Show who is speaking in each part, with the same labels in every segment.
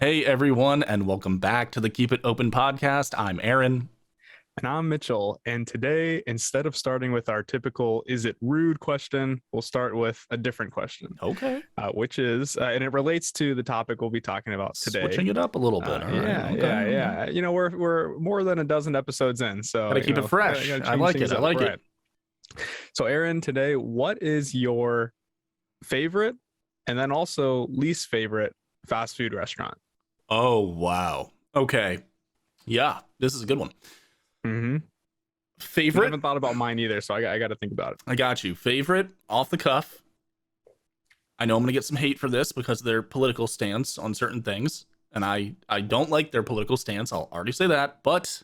Speaker 1: Hey everyone, and welcome back to the Keep It Open podcast. I'm Aaron.
Speaker 2: And I'm Mitchell. And today, instead of starting with our typical "is it rude" question, we'll start with a different question.
Speaker 1: Okay.
Speaker 2: Which is, and it relates to the topic we'll be talking about today.
Speaker 1: Switching it up a little bit.
Speaker 2: Yeah. You know, we're more than a dozen episodes in, so
Speaker 1: Gotta keep it fresh. I like it.
Speaker 2: So, Aaron, today, what is your favorite and then also least favorite fast food restaurant?
Speaker 1: Oh, wow. Okay. Yeah, this is a good one.
Speaker 2: Mm-hmm.
Speaker 1: Favorite?
Speaker 2: I haven't thought about mine either, so I got to think about it.
Speaker 1: I got you. Favorite, off the cuff. I know I'm going to get some hate for this because of their political stance on certain things. And I don't like their political stance. I'll already say that. But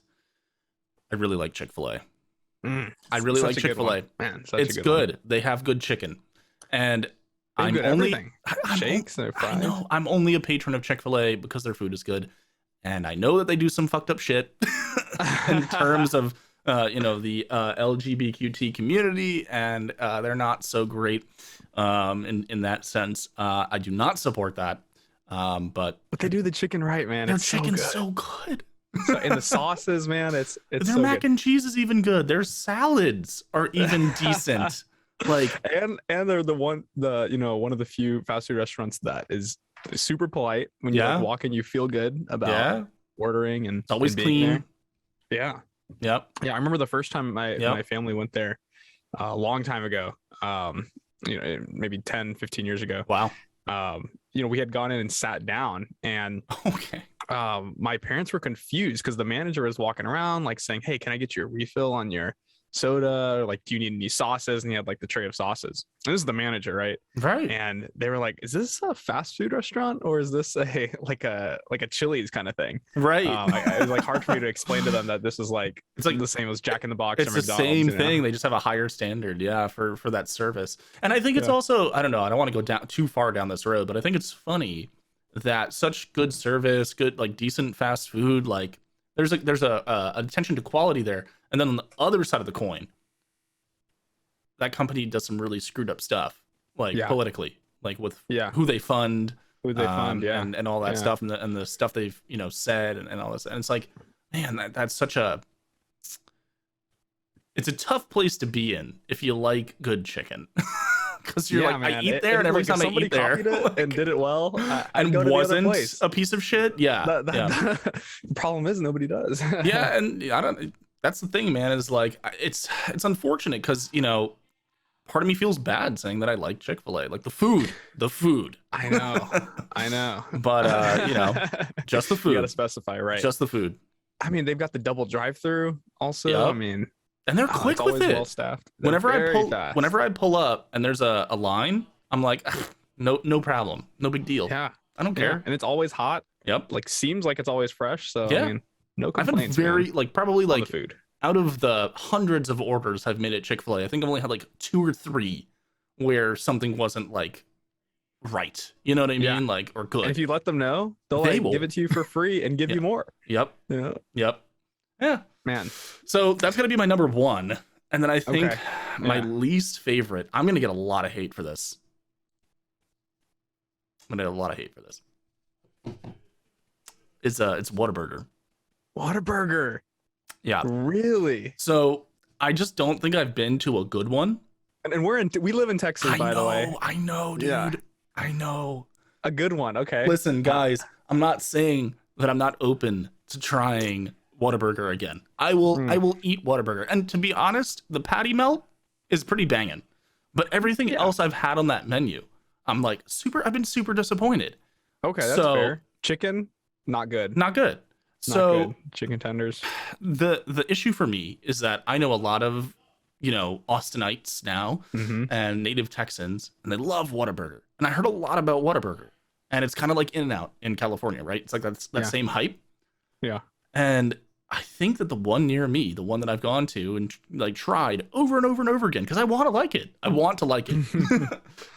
Speaker 1: I really like Chick-fil-A. I really like Chick-fil-A.
Speaker 2: Man,
Speaker 1: it's good. They have good chicken. And I'm only
Speaker 2: shakes and fries.
Speaker 1: I know I'm only a patron of Chick-fil-A because their food is good, and I know that they do some fucked up shit in terms of the LGBTQT community, and they're not so great in that sense. I do not support that, but
Speaker 2: they do the chicken right, man.
Speaker 1: Their chicken's so good.
Speaker 2: And the sauces, man, it's
Speaker 1: their
Speaker 2: so
Speaker 1: mac and cheese is even good. Their salads are even decent.
Speaker 2: And they're one of the few fast food restaurants that is super polite. When you walk in, you feel good about ordering, and
Speaker 1: it's always clean.
Speaker 2: There.
Speaker 1: Yeah.
Speaker 2: I remember the first time my family went there a long time ago, maybe 10-15 years ago.
Speaker 1: Wow.
Speaker 2: We had gone in and sat down, and my parents were confused because the manager was walking around like saying, "Hey, can I get you a refill on your soda? Or, like, do you need any sauces?" And he had like the tray of sauces. And this is the manager, right? And they were like, "Is this a fast food restaurant or is this a Chili's kind of thing?"
Speaker 1: Right.
Speaker 2: It was like hard for me to explain to them that this is like it's like the same as Jack in the Box or McDonald's.
Speaker 1: It's the same thing. They just have a higher standard, for that service. And I think it's also, I don't know, I don't want to go too far down this road, but I think it's funny that such good service, good, like, decent fast food, like there's a attention to quality there. And then on the other side of the coin, that company does some really screwed up stuff, like politically, like with who they fund, and all that stuff, and the stuff they've said and all this. And it's like, man, that's such it's a tough place to be in if you like good chicken. Because you're like, man, I eat there, and every time I eat there
Speaker 2: and did it well,
Speaker 1: and wasn't a piece of shit.
Speaker 2: The problem is nobody does.
Speaker 1: And I don't. That's the thing, man. Is like it's unfortunate because part of me feels bad saying that I like Chick-fil-A, like the food.
Speaker 2: I know.
Speaker 1: But just the food.
Speaker 2: You gotta specify, right?
Speaker 1: Just the food.
Speaker 2: I mean, they've got the double drive-through also.
Speaker 1: Yep.
Speaker 2: I mean.
Speaker 1: And they're quick with it.
Speaker 2: Well staffed.
Speaker 1: Whenever I pull up and there's a line, I'm like, no problem, no big deal.
Speaker 2: Yeah,
Speaker 1: I don't care.
Speaker 2: And it's always hot.
Speaker 1: Yep.
Speaker 2: Like, seems like it's always fresh. So I mean, no complaints.
Speaker 1: I've had probably
Speaker 2: the food.
Speaker 1: Out of the hundreds of orders I've made at Chick-fil-A, I think I've only had like 2 or 3 where something wasn't like right. You know what I mean? Like, or good.
Speaker 2: And if you let them know, they'll give it to you for free and give you more.
Speaker 1: Yep. Yeah.
Speaker 2: Man.
Speaker 1: So that's gonna be my number 1. And then I think my least favorite, I'm gonna get a lot of hate for this. It's Whataburger.
Speaker 2: Whataburger.
Speaker 1: Yeah.
Speaker 2: Really?
Speaker 1: So I just don't think I've been to a good one.
Speaker 2: And we live in Texas, by the way.
Speaker 1: I know, dude. Yeah. I know.
Speaker 2: A good one. Okay.
Speaker 1: Listen, guys, I'm not saying that I'm not open to trying Whataburger again. I will eat Whataburger. And to be honest, the patty melt is pretty banging. But everything else I've had on that menu, I've been super disappointed.
Speaker 2: Okay, that's fair. Chicken, not good. Chicken tenders.
Speaker 1: The issue for me is that I know a lot of Austinites now and native Texans, and they love Whataburger. And I heard a lot about Whataburger. And it's kind of like In-N-Out in California, right? It's like that same hype.
Speaker 2: Yeah.
Speaker 1: And I think that the one near me, the one that I've gone to and like tried over and over and over again, because I want to like it. I want to like it.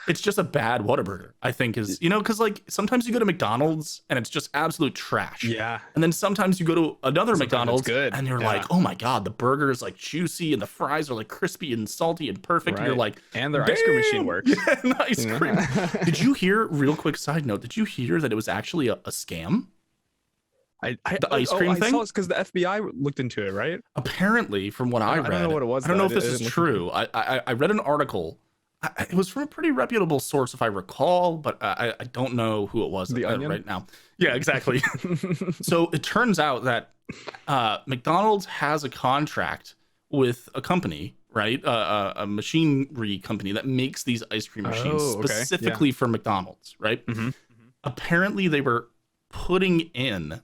Speaker 1: It's just a bad Whataburger, I think, is, because like sometimes you go to McDonald's and it's just absolute trash.
Speaker 2: Yeah.
Speaker 1: And then sometimes you go to another McDonald's
Speaker 2: good.
Speaker 1: and you're like, oh my God, the burger is like juicy and the fries are like crispy and salty and perfect.
Speaker 2: Right.
Speaker 1: And you're like,
Speaker 2: and their ice cream machine works.
Speaker 1: Yeah, and ice cream. Did you hear, real quick side note, did you hear that it was actually a scam? The ice cream thing?
Speaker 2: Because the FBI looked into it, right?
Speaker 1: Apparently, from what I read,
Speaker 2: I don't know what it was.
Speaker 1: I don't know if this is true. I read an article. It was from a pretty reputable source, if I recall, but I don't know who it was right now. Yeah, exactly. So it turns out that McDonald's has a contract with a company, right? A machinery company that makes these ice cream machines specifically for McDonald's, right? Apparently, they were putting in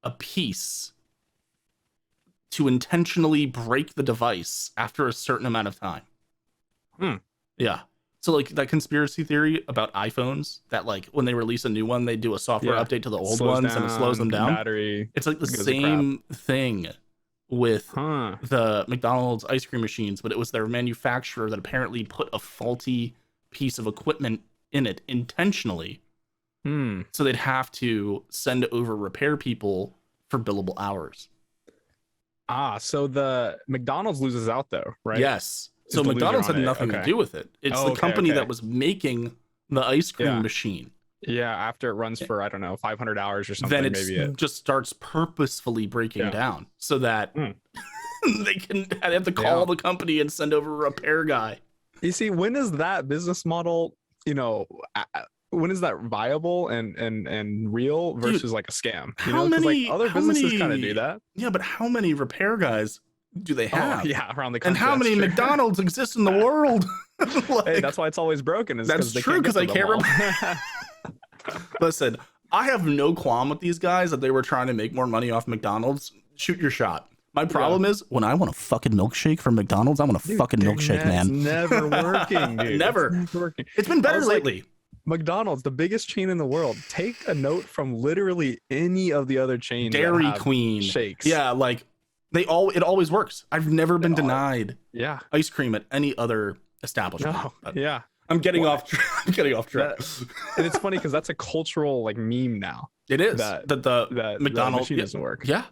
Speaker 1: a piece to intentionally break the device after a certain amount of time. Yeah. So like that conspiracy theory about iPhones, that like when they release a new one, they do a software update to the old ones and it slows them down.
Speaker 2: Battery.
Speaker 1: It's like the same thing with the McDonald's ice cream machines, but it was their manufacturer that apparently put a faulty piece of equipment in it intentionally. So they'd have to send over repair people for billable hours.
Speaker 2: So the McDonald's loses out though, right?
Speaker 1: Yes. So McDonald's had nothing to do with it. It's the company that was making the ice cream machine.
Speaker 2: Yeah, after it runs for, I don't know, 500 hours or something.
Speaker 1: Then it just starts purposefully breaking down so that they have to call the company and send over a repair guy.
Speaker 2: You see, when is that business model, when is that viable and real versus like a scam? Like other businesses kind of do that.
Speaker 1: Yeah, but how many repair guys do they have?
Speaker 2: Around the country.
Speaker 1: And how many McDonald's exist in the world?
Speaker 2: Hey, that's why it's always broken.
Speaker 1: That's true, because I can't remember. Listen, I have no qualm with these guys that they were trying to make more money off McDonald's. Shoot your shot. My problem is when I want a fucking milkshake from McDonald's, I want a fucking milkshake, man.
Speaker 2: It's never working, dude.
Speaker 1: Never working. It's been better lately.
Speaker 2: McDonald's, the biggest chain in the world. Take a note from literally any of the other chains.
Speaker 1: Dairy Queen
Speaker 2: shakes.
Speaker 1: Yeah, like it always works. I've never been denied ice cream at any other establishment.
Speaker 2: No.
Speaker 1: I'm getting off track.
Speaker 2: And it's funny because that's a cultural like meme now.
Speaker 1: It is that the McDonald's
Speaker 2: machine doesn't work.
Speaker 1: Yeah.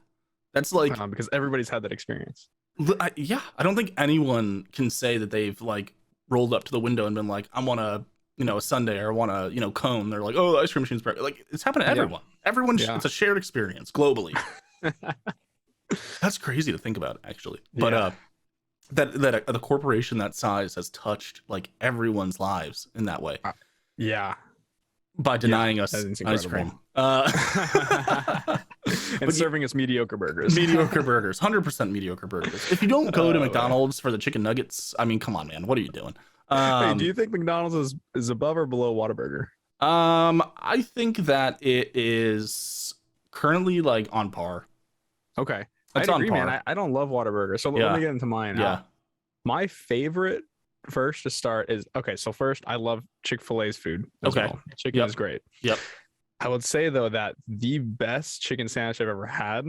Speaker 1: That's like
Speaker 2: because everybody's had that experience.
Speaker 1: I don't think anyone can say that they've like rolled up to the window and been like, I want a sundae or I want a cone. They're like, oh, the ice cream machine's perfect. Like it's happened to everyone. Everyone, it's a shared experience globally. That's crazy to think about, actually. But that the corporation that size has touched like everyone's lives in that way. By denying us ice cream.
Speaker 2: And serving us mediocre burgers.
Speaker 1: 100% mediocre burgers. If you don't go to McDonald's for the chicken nuggets, I mean, come on, man, what are you doing?
Speaker 2: Hey, do you think McDonald's is above or below Whataburger?
Speaker 1: I think that it is currently like on par.
Speaker 2: Okay,
Speaker 1: it's on par.
Speaker 2: Man. I don't love Whataburger, so let me get into mine. My favorite first to start is so first I love Chick-fil-A's food. Well. Chicken is great.
Speaker 1: Yep.
Speaker 2: I would say though that the best chicken sandwich I've ever had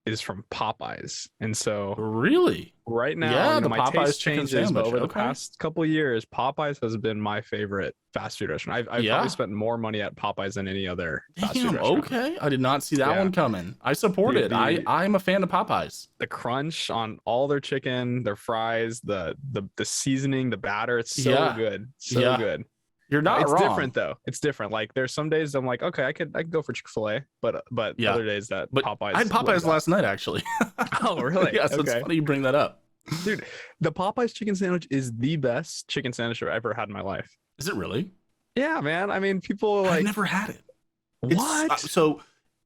Speaker 2: is from Popeyes, and so
Speaker 1: really
Speaker 2: right now
Speaker 1: the
Speaker 2: my
Speaker 1: Popeyes
Speaker 2: taste changes, but over the past couple of years, Popeyes has been my favorite fast food restaurant. I've probably spent more money at Popeyes than any other fast food restaurant.
Speaker 1: Okay, I did not see that one coming. I support it. I'm a fan of Popeyes.
Speaker 2: The crunch on all their chicken, their fries, the seasosoning, the batter, it's so good, good.
Speaker 1: You're not
Speaker 2: it's
Speaker 1: wrong.
Speaker 2: Different though. It's different. Like there's some days I'm like, okay, I could go for Chick-fil-A, but other days Popeyes.
Speaker 1: I had Popeyes last night actually.
Speaker 2: Oh really?
Speaker 1: Yeah, so it's funny you bring that up.
Speaker 2: Dude, the Popeyes chicken sandwich is the best chicken sandwich I've ever had in my life.
Speaker 1: Is it really?
Speaker 2: Yeah, man. I mean, people like
Speaker 1: I've never had it.
Speaker 2: What?
Speaker 1: So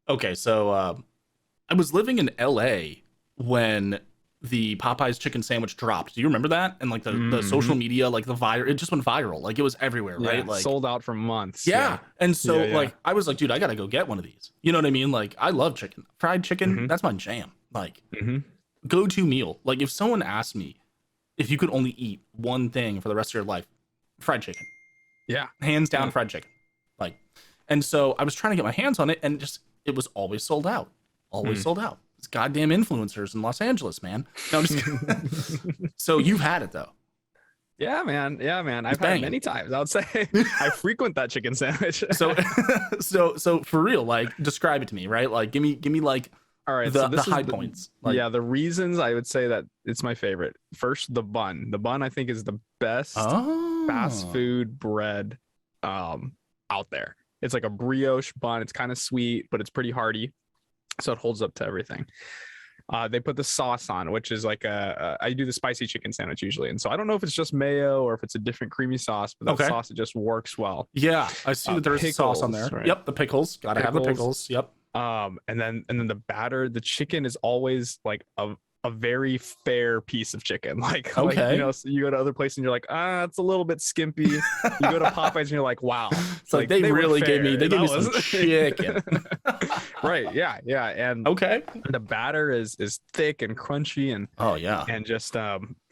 Speaker 1: I was living in LA when the Popeyes chicken sandwich dropped. Do you remember that? And like the social media, like it just went viral. Like it was everywhere, right? Like
Speaker 2: sold out for months.
Speaker 1: Yeah. And so like I was like, dude, I gotta go get one of these. You know what I mean? Like I love chicken. Fried chicken, that's my jam. Like go-to meal. Like if someone asked me if you could only eat one thing for the rest of your life, fried chicken.
Speaker 2: Yeah.
Speaker 1: Hands down fried chicken. Like, and so I was trying to get my hands on it and it was always sold out. Always sold out. It's goddamn influencers in Los Angeles, man. No, I'm just kidding. So you've had it though.
Speaker 2: Yeah, man. Yeah, man. I've had it many times. I would say I frequent that chicken sandwich.
Speaker 1: So for real, like describe it to me, right? Like give me like
Speaker 2: all right,
Speaker 1: the high points. Like,
Speaker 2: yeah, the reasons I would say that it's my favorite. First, the bun. The bun I think is the best fast food bread out there. It's like a brioche bun. It's kind of sweet, but it's pretty hearty, so it holds up to everything. They put the sauce on, which is like I do the spicy chicken sandwich usually, and so I don't know if it's just mayo or if it's a different creamy sauce, but that sauce, it just works well.
Speaker 1: Yeah, I see that there's sauce on there. Right? Yep, the pickles. Gotta have the pickles. Yep.
Speaker 2: And then the batter, the chicken is always like a very fair piece of chicken. Like, you know, so you go to other places and you're like, it's a little bit skimpy. You go to Popeyes and you're like, wow.
Speaker 1: It's like they really gave me some chicken.
Speaker 2: Right. Yeah. And the batter is thick and crunchy and and just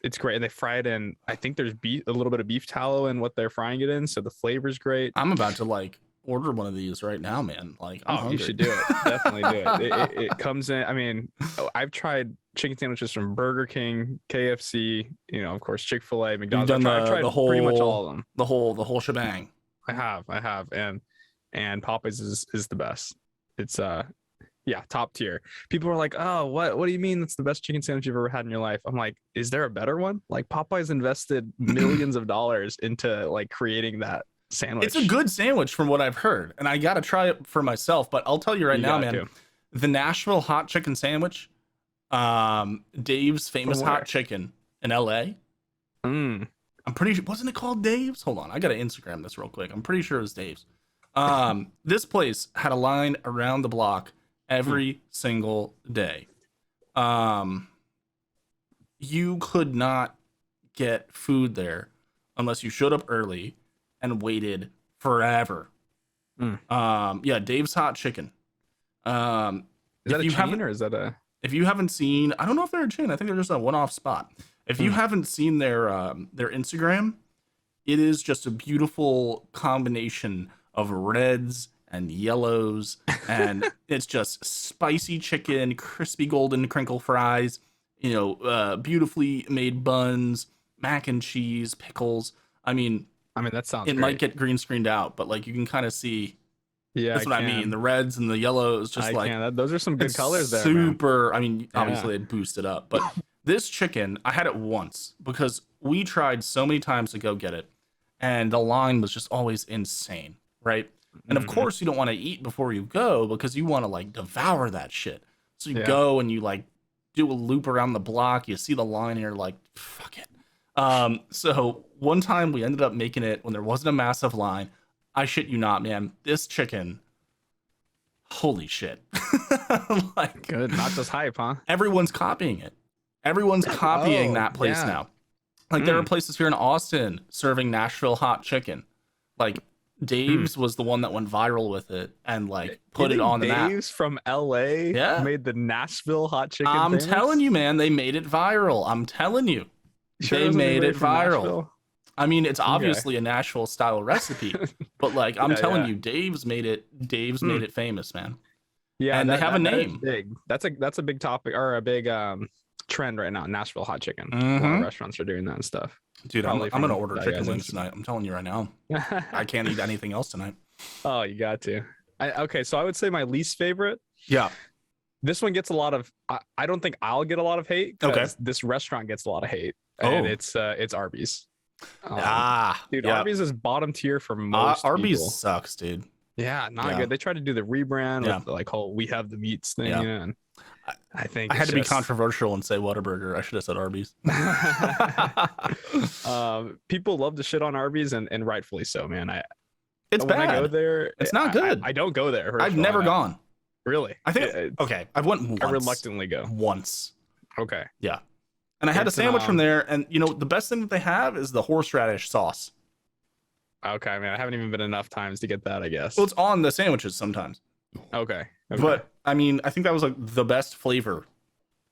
Speaker 2: it's great. And they fry it in, I think there's a little bit of beef tallow in what they're frying it in, so the flavor's great.
Speaker 1: I'm about to like order one of these right now, man. Like,
Speaker 2: you should do it. Definitely do it. It comes in. I mean, I've tried chicken sandwiches from Burger King, KFC, you know, of course, Chick-fil-A, McDonald's. I've tried pretty much all of them.
Speaker 1: The whole shebang.
Speaker 2: I have, and Popeyes is the best. It's top tier. People are like, oh, what do you mean that's the best chicken sandwich you've ever had in your life? I'm like, is there a better one? Like, Popeyes invested millions of dollars into like creating that sandwich.
Speaker 1: It's a good sandwich from what I've heard, and I gotta try it for myself. But I'll tell you right now, man, the Nashville hot chicken sandwich, Dave's famous hot chicken in LA. I'm pretty sure, wasn't it called Dave's? Hold on, I gotta Instagram this real quick. I'm pretty sure it was Dave's. This place had a line around the block every single day. You could not get food there unless you showed up early and waited forever. Dave's hot chicken.
Speaker 2: Is that a chain or is that a?
Speaker 1: If you haven't seen, I don't know if they're a chain. I think they're just a one-off spot. If you haven't seen their Instagram, it is just a beautiful combination of reds and yellows, and it's just spicy chicken, crispy golden crinkle fries, you know, beautifully made buns, mac and cheese, pickles. I mean,
Speaker 2: that sounds.
Speaker 1: It might get green screened out, but like you can kind of see.
Speaker 2: Yeah,
Speaker 1: that's what I mean. The reds and the yellows, just
Speaker 2: those are some good colors there.
Speaker 1: Super. Man. I mean, obviously it boosted up, but this chicken, I had it once because we tried so many times to go get it, and the line was just always insane, right? And of course, you don't want to eat before you go because you want to like devour that shit. So you go and you like do a loop around the block. You see the line, and you're like, fuck it. So one time we ended up making it when there wasn't a massive line. I shit you not, man. This chicken, holy shit.
Speaker 2: Like, good, not just hype, huh?
Speaker 1: Everyone's copying it. Everyone's copying that place now. Like there are places here in Austin serving Nashville hot chicken. Like Dave's was the one that went viral with it and like put it on the map.
Speaker 2: Dave's from LA made the Nashville hot chicken.
Speaker 1: I'm telling you, man, they made it viral. I'm telling you. They made it viral. Nashville? I mean, it's obviously a Nashville style recipe, but like I'm telling you, Dave's made it made it famous, man.
Speaker 2: Yeah,
Speaker 1: and they have a name.
Speaker 2: Big. That's a big topic or a big trend right now. Nashville hot chicken. A lot of restaurants are doing that and stuff.
Speaker 1: Dude, I'm gonna order chicken wings tonight. I'm telling you right now. I can't eat anything else tonight.
Speaker 2: Oh, you got to. Okay, so I would say my least favorite.
Speaker 1: Yeah.
Speaker 2: This one gets a lot of. I don't think I'll get a lot of hate. Okay. This restaurant gets a lot of hate, and it's Arby's. Dude, Arby's is bottom tier for most
Speaker 1: Arby's
Speaker 2: people.
Speaker 1: Sucks, dude.
Speaker 2: Yeah, not good. They tried to do the rebrand with the, like whole we have the meats thing. And I think
Speaker 1: I had to be controversial and say Whataburger. I should have said Arby's.
Speaker 2: People love to shit on Arby's and rightfully so, man.
Speaker 1: It's bad.
Speaker 2: When I go there,
Speaker 1: it's not good.
Speaker 2: I don't go there.
Speaker 1: I've never gone.
Speaker 2: Really?
Speaker 1: I think I've went once.
Speaker 2: I reluctantly go
Speaker 1: once.
Speaker 2: Okay.
Speaker 1: Yeah. And I had a sandwich from there, and you know the best thing that they have is the horseradish sauce.
Speaker 2: Okay, man, I haven't even been enough times to get that, I guess.
Speaker 1: Well, it's on the sandwiches sometimes.
Speaker 2: Okay.
Speaker 1: But I mean, I think that was like the best flavor.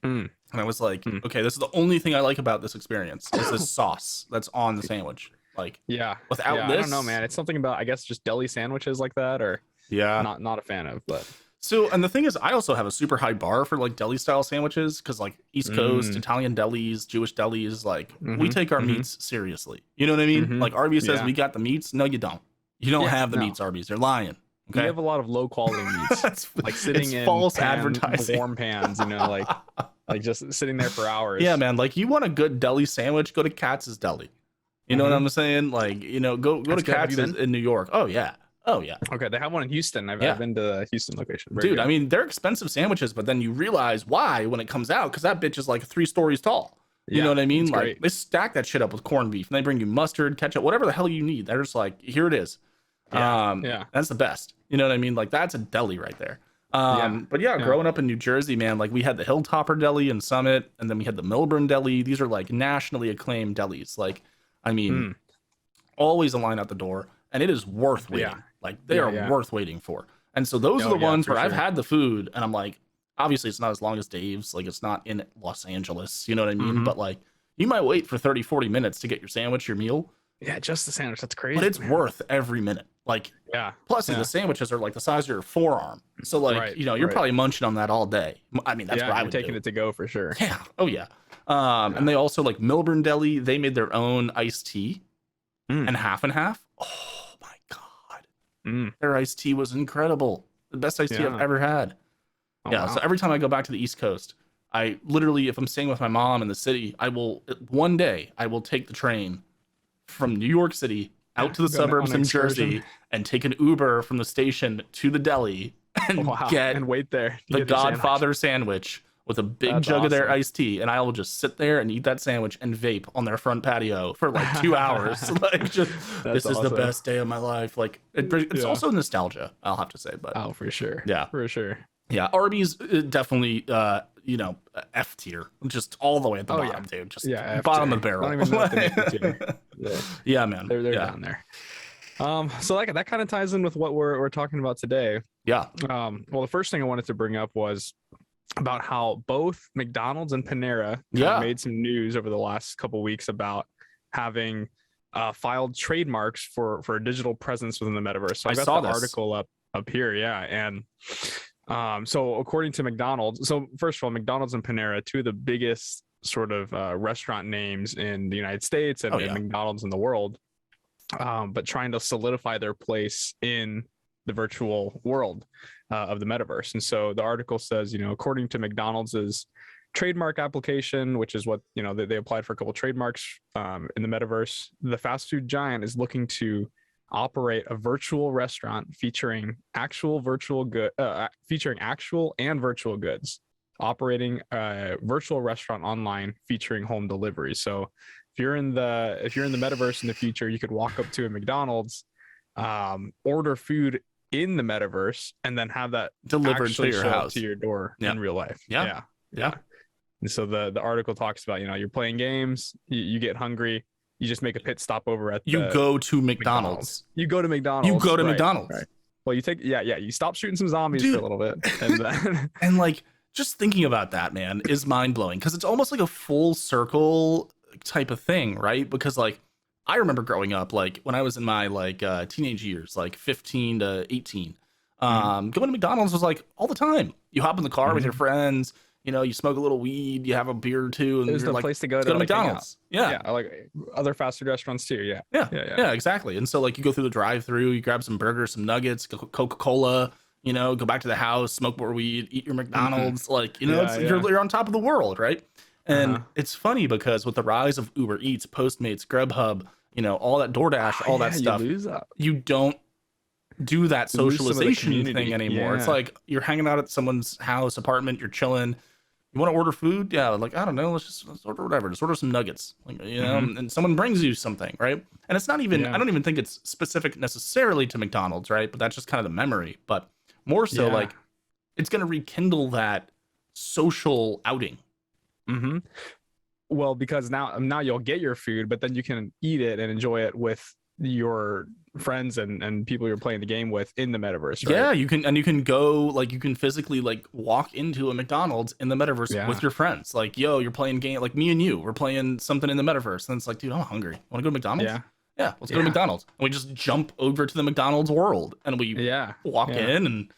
Speaker 1: And I was like, okay, this is the only thing I like about this experience is this sauce that's on the sandwich. Like, without this,
Speaker 2: I don't know, man. It's something about, I guess, just deli sandwiches like that, or not a fan of. But
Speaker 1: So, and the thing is, I also have a super high bar for like deli style sandwiches because like East Coast, Italian delis, Jewish delis, like we take our meats seriously. You know what I mean? Like Arby's says we got the meats. No, you don't. You don't have the meats, Arby's. You're lying. Okay?
Speaker 2: You have a lot of low quality meats, like sitting in
Speaker 1: false advertising,
Speaker 2: warm pans. You know, like just sitting there for hours.
Speaker 1: Yeah, man. Like you want a good deli sandwich, go to Katz's Deli. You know what I'm saying? Like, you know, go to Katz's in New York. Oh yeah. Oh yeah.
Speaker 2: Okay, they have one in Houston. I've been to the Houston location.
Speaker 1: Very Dude, good. I mean, they're expensive sandwiches, but then you realize why when it comes out, because that bitch is like 3 stories tall. You know what I mean? Like great. They stack that shit up with corned beef, and they bring you mustard, ketchup, whatever the hell you need. They're just like, here it is. That's the best. You know what I mean? Like that's a deli right there. But growing up in New Jersey, man, like we had the Hilltopper Deli in Summit, and then we had the Milburn Deli. These are like nationally acclaimed delis. Like, I mean, always a line out the door, and it is worth waiting. Like they are worth waiting for. And so those are the ones where I've had the food and I'm like, obviously it's not as long as Dave's, like it's not in Los Angeles, you know what I mean? But like you might wait for 30, 40 minutes to get your sandwich, your meal.
Speaker 2: Yeah, just the sandwich. That's crazy.
Speaker 1: But it's worth every minute. Like, plus the sandwiches are like the size of your forearm. So like, you know, you're probably munching on that all day. I mean, that's what I would
Speaker 2: taking it to go for sure.
Speaker 1: Yeah. Oh yeah. And they also like Milburn Deli, they made their own iced tea and half. Oh, their iced tea was incredible. The best iced tea I've ever had. So every time I go back to the East Coast, I literally, if I'm staying with my mom in the city, one day I will take the train from New York City out to the suburbs in Jersey and take an Uber from the station to the deli and
Speaker 2: and wait there.
Speaker 1: The Godfather sandwich with a big jug of their iced tea, and I will just sit there and eat that sandwich and vape on their front patio for like 2 hours. Like, just this is the best day of my life. Like, it's also nostalgia, I'll have to say. But
Speaker 2: for sure, for sure,
Speaker 1: Arby's definitely, you know, F tier, just all the way at the bottom, dude. Just bottom of the barrel. I don't even know what the man,
Speaker 2: they're down there. So that kind of ties in with what we're talking about today. Well, the first thing I wanted to bring up was about how both McDonald's and Panera made some news over the last couple of weeks about having filed trademarks for a digital presence within the metaverse. So I got the article up here, and so according to McDonald's, so first of all, McDonald's and Panera, two of the biggest sort of restaurant names in the United States and McDonald's in the world, but trying to solidify their place in the virtual world of the metaverse. And so the article says, you know, according to McDonald's trademark application, which is what, you know, they applied for a couple of trademarks in the metaverse, the fast food giant is looking to operate a virtual restaurant featuring actual and virtual goods, operating a virtual restaurant online featuring home delivery. So if you're in the metaverse in the future, you could walk up to a McDonald's, order food in the metaverse, and then have that
Speaker 1: delivered to your house,
Speaker 2: to your door in real life.
Speaker 1: Yeah.
Speaker 2: And so the article talks about, you know, you're playing games, you get hungry, you just make a pit stop over at
Speaker 1: you go to McDonald's.
Speaker 2: You go to McDonald's.
Speaker 1: You go to McDonald's.
Speaker 2: Right. Well, you take you stop shooting some zombies for a little bit, and then
Speaker 1: and like just thinking about that, man, is mind blowing, because it's almost like a full circle type of thing, right? Because like I remember growing up, like when I was in my like teenage years, like 15 to 18, going to McDonald's was like all the time. You hop in the car with your friends, you know, you smoke a little weed, you have a beer or two, and
Speaker 2: there's
Speaker 1: you're
Speaker 2: the
Speaker 1: like,
Speaker 2: place to go
Speaker 1: to McDonald's.
Speaker 2: Yeah, like other fast food restaurants too. Yeah,
Speaker 1: exactly. And so like you go through the drive-through, you grab some burgers, some nuggets, Coca-Cola, you know, go back to the house, smoke more weed, eat your McDonald's, like, you know, you're on top of the world, right? And it's funny because with the rise of Uber Eats, Postmates, Grubhub, you know, all that DoorDash, all that stuff, you don't do that socialization thing anymore. It's like you're hanging out at someone's house, apartment, you're chilling. You want to order food? Yeah, like, I don't know, let's order whatever. Just order some nuggets, like, you know, and someone brings you something, right? And it's not even, I don't even think it's specific necessarily to McDonald's, right? But that's just kind of the memory. But more so, like, it's going to rekindle that social outing.
Speaker 2: Well, because now you'll get your food, but then you can eat it and enjoy it with your friends and people you're playing the game with in the metaverse, right?
Speaker 1: Yeah, you can go, like, you can physically like walk into a McDonald's in the metaverse with your friends. Like, yo, you're playing game, like me and you, we're playing something in the metaverse, and it's like, dude, I'm hungry. Want to go to McDonald's? Yeah, let's go to McDonald's. And we just jump over to the McDonald's world, and we walk in and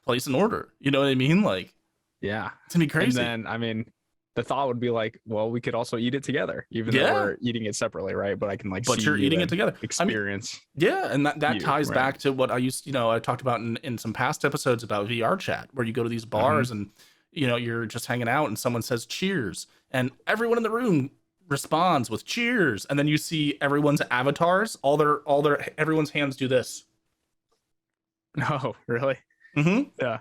Speaker 1: place an order. You know what I mean? Like,
Speaker 2: Yeah.
Speaker 1: it's gonna be crazy.
Speaker 2: And then, I mean, the thought would be like, well, we could also eat it together, even though we're eating it separately, right? But I can like
Speaker 1: but
Speaker 2: see
Speaker 1: you're
Speaker 2: you
Speaker 1: eating it
Speaker 2: and
Speaker 1: together.
Speaker 2: experience.
Speaker 1: Yeah, and that ties
Speaker 2: right?
Speaker 1: back to what I used, I talked about in some past episodes about VR chat, where you go to these bars and you're just hanging out and someone says cheers, and everyone in the room responds with cheers, and then you see everyone's avatars, everyone's hands do this.
Speaker 2: No, really?
Speaker 1: Mm-hmm.
Speaker 2: Yeah.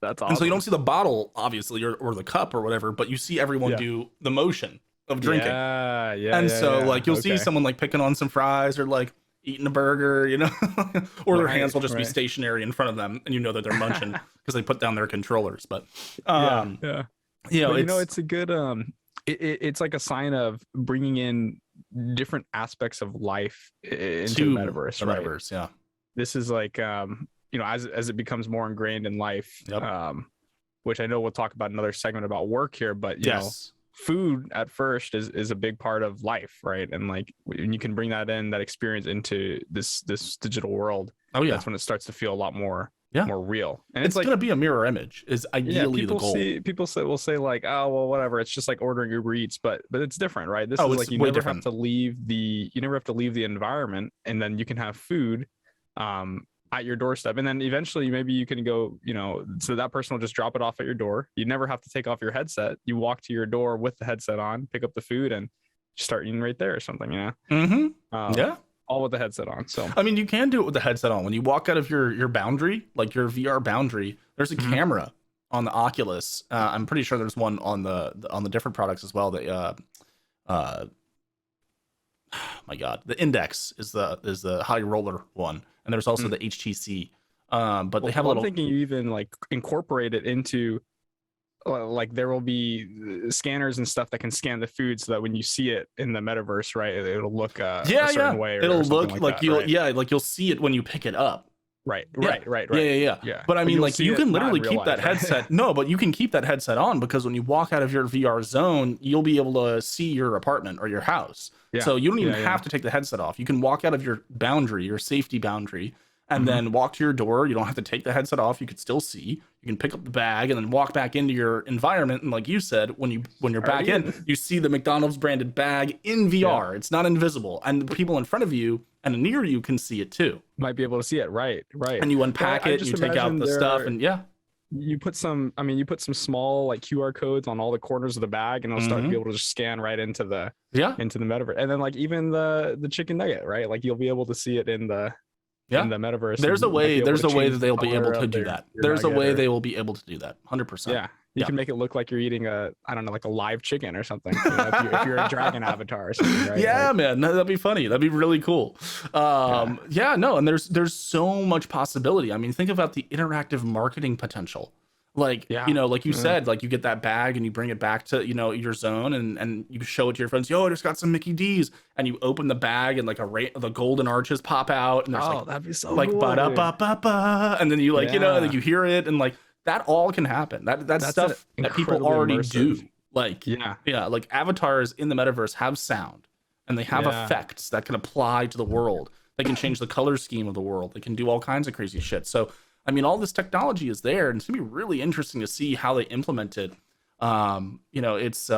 Speaker 2: That's awesome.
Speaker 1: And so you don't see the bottle, obviously, or the cup or whatever, but you see everyone do the motion of drinking.
Speaker 2: Yeah.
Speaker 1: And so like you'll see someone like picking on some fries or like eating a burger, or their hands will just be stationary in front of them, and that they're munching because they put down their controllers. But
Speaker 2: it's a good it's like a sign of bringing in different aspects of life into the metaverse, right?
Speaker 1: Metaverse, yeah.
Speaker 2: This is like as it becomes more ingrained in life, which I know we'll talk about another segment about work here, but you know, food at first is a big part of life, right? And like when you can bring that experience into this digital world, that's when it starts to feel a lot more real. And it's like
Speaker 1: going to be a mirror image is ideally the goal.
Speaker 2: People will say like, oh well, whatever, it's just like ordering Uber Eats, but it's different, right? This is like you never have to leave the environment, and then you can have food at your doorstep, and then eventually maybe you can go, so that person will just drop it off at your door. You never have to take off your headset. You walk to your door with the headset on, pick up the food, and start eating right there or something. All with the headset on. So
Speaker 1: I mean, you can do it with the headset on. When you walk out of your boundary, like your VR boundary, there's a camera on the Oculus. I'm pretty sure there's one on the different products as well. My God, the Index is the high roller one, and there's also the HTC. But they have a little.
Speaker 2: I'm thinking you even like incorporate it into, like there will be scanners and stuff that can scan the food, so that when you see it in the metaverse, right, it'll look a certain way.
Speaker 1: It'll look like you'll see it when you pick it up.
Speaker 2: Right.
Speaker 1: Yeah. But I mean, like you can literally keep that headset. No, but you can keep that headset on, because when you walk out of your VR zone, you'll be able to see your apartment or your house. So you don't even have to take the headset off. You can walk out of your boundary, your safety boundary, and then walk to your door. You don't have to take the headset off. You could still see. You can pick up the bag and then walk back into your environment. And like you said, when you're back in, you see the McDonald's branded bag in VR. It's not invisible, and the people in front of you and near you can see it too.
Speaker 2: Might be able to see it, right?
Speaker 1: And you unpack it, you take out the stuff, and
Speaker 2: you put some small like QR codes on all the corners of the bag, and it'll start to be able to just scan right into the metaverse. And then like even the chicken nugget, right? Like you'll be able to see it in the metaverse.
Speaker 1: There's a way that they'll be able to do that. There's a way they will be able to do that. 100%.
Speaker 2: Yeah. You can make it look like you're eating like a live chicken or something. If you're a dragon avatar or something, right?
Speaker 1: Yeah, man, that'd be funny. That'd be really cool. And there's so much possibility. I mean, think about the interactive marketing potential. Like, like you said, like you get that bag and you bring it back to, your zone, and you show it to your friends. Yo, I just got some Mickey D's, and you open the bag and like the golden arches pop out, and there's
Speaker 2: that'd be so
Speaker 1: like
Speaker 2: cool,
Speaker 1: ba-da-ba-ba-ba, and then you like, like you hear it, and like that all can happen. That's stuff that people already do. Like, like avatars in the metaverse have sound, and they have effects that can apply to the world. They can change the color scheme of the world. They can do all kinds of crazy shit. So, I mean, all this technology is there, and it's gonna be really interesting to see how they implement it. It's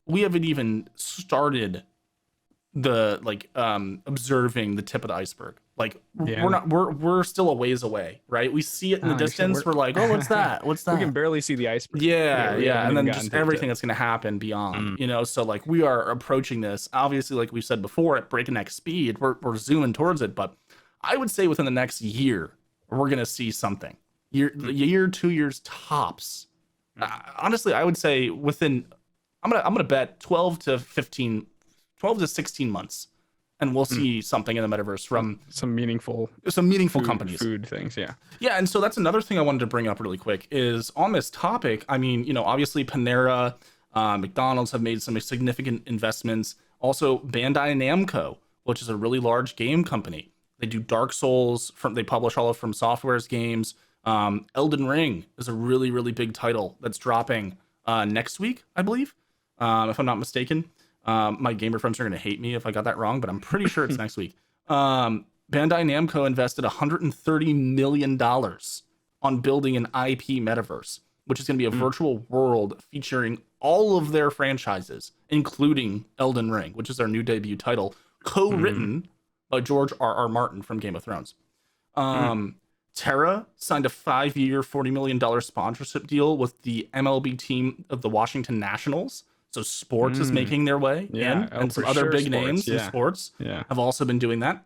Speaker 1: we haven't even started the observing the tip of the iceberg. Like we're still a ways away, right? We see it in the distance. We're like, oh, what's that? What's that?
Speaker 2: We can barely see the iceberg.
Speaker 1: Yeah. And then just everything that's going to happen beyond, so like we are approaching this, obviously, like we said before, at breakneck speed. We're zooming towards it, but I would say within the next year, we're going to see something. Year, 2 years tops. Honestly, I would say I'm going to bet 12 to 16 months, and we'll see something in the metaverse from
Speaker 2: some meaningful
Speaker 1: companies,
Speaker 2: food things.
Speaker 1: Yeah. And so that's another thing I wanted to bring up really quick is on this topic. I mean, obviously Panera, McDonald's have made some significant investments. Also Bandai Namco, which is a really large game company. They do Dark Souls, they publish all of From Software's games. Elden Ring is a really, really big title that's dropping next week, I believe, if I'm not mistaken. My gamer friends are going to hate me if I got that wrong, but I'm pretty sure it's next week. Bandai Namco invested $130 million on building an IP metaverse, which is going to be a virtual world featuring all of their franchises, including Elden Ring, which is their new debut title, co-written by George R.R. Martin from Game of Thrones. Terra signed a 5-year, $40 million sponsorship deal with the MLB team of the Washington Nationals. So sports is making their way in, and some other big names in sports have also been doing that.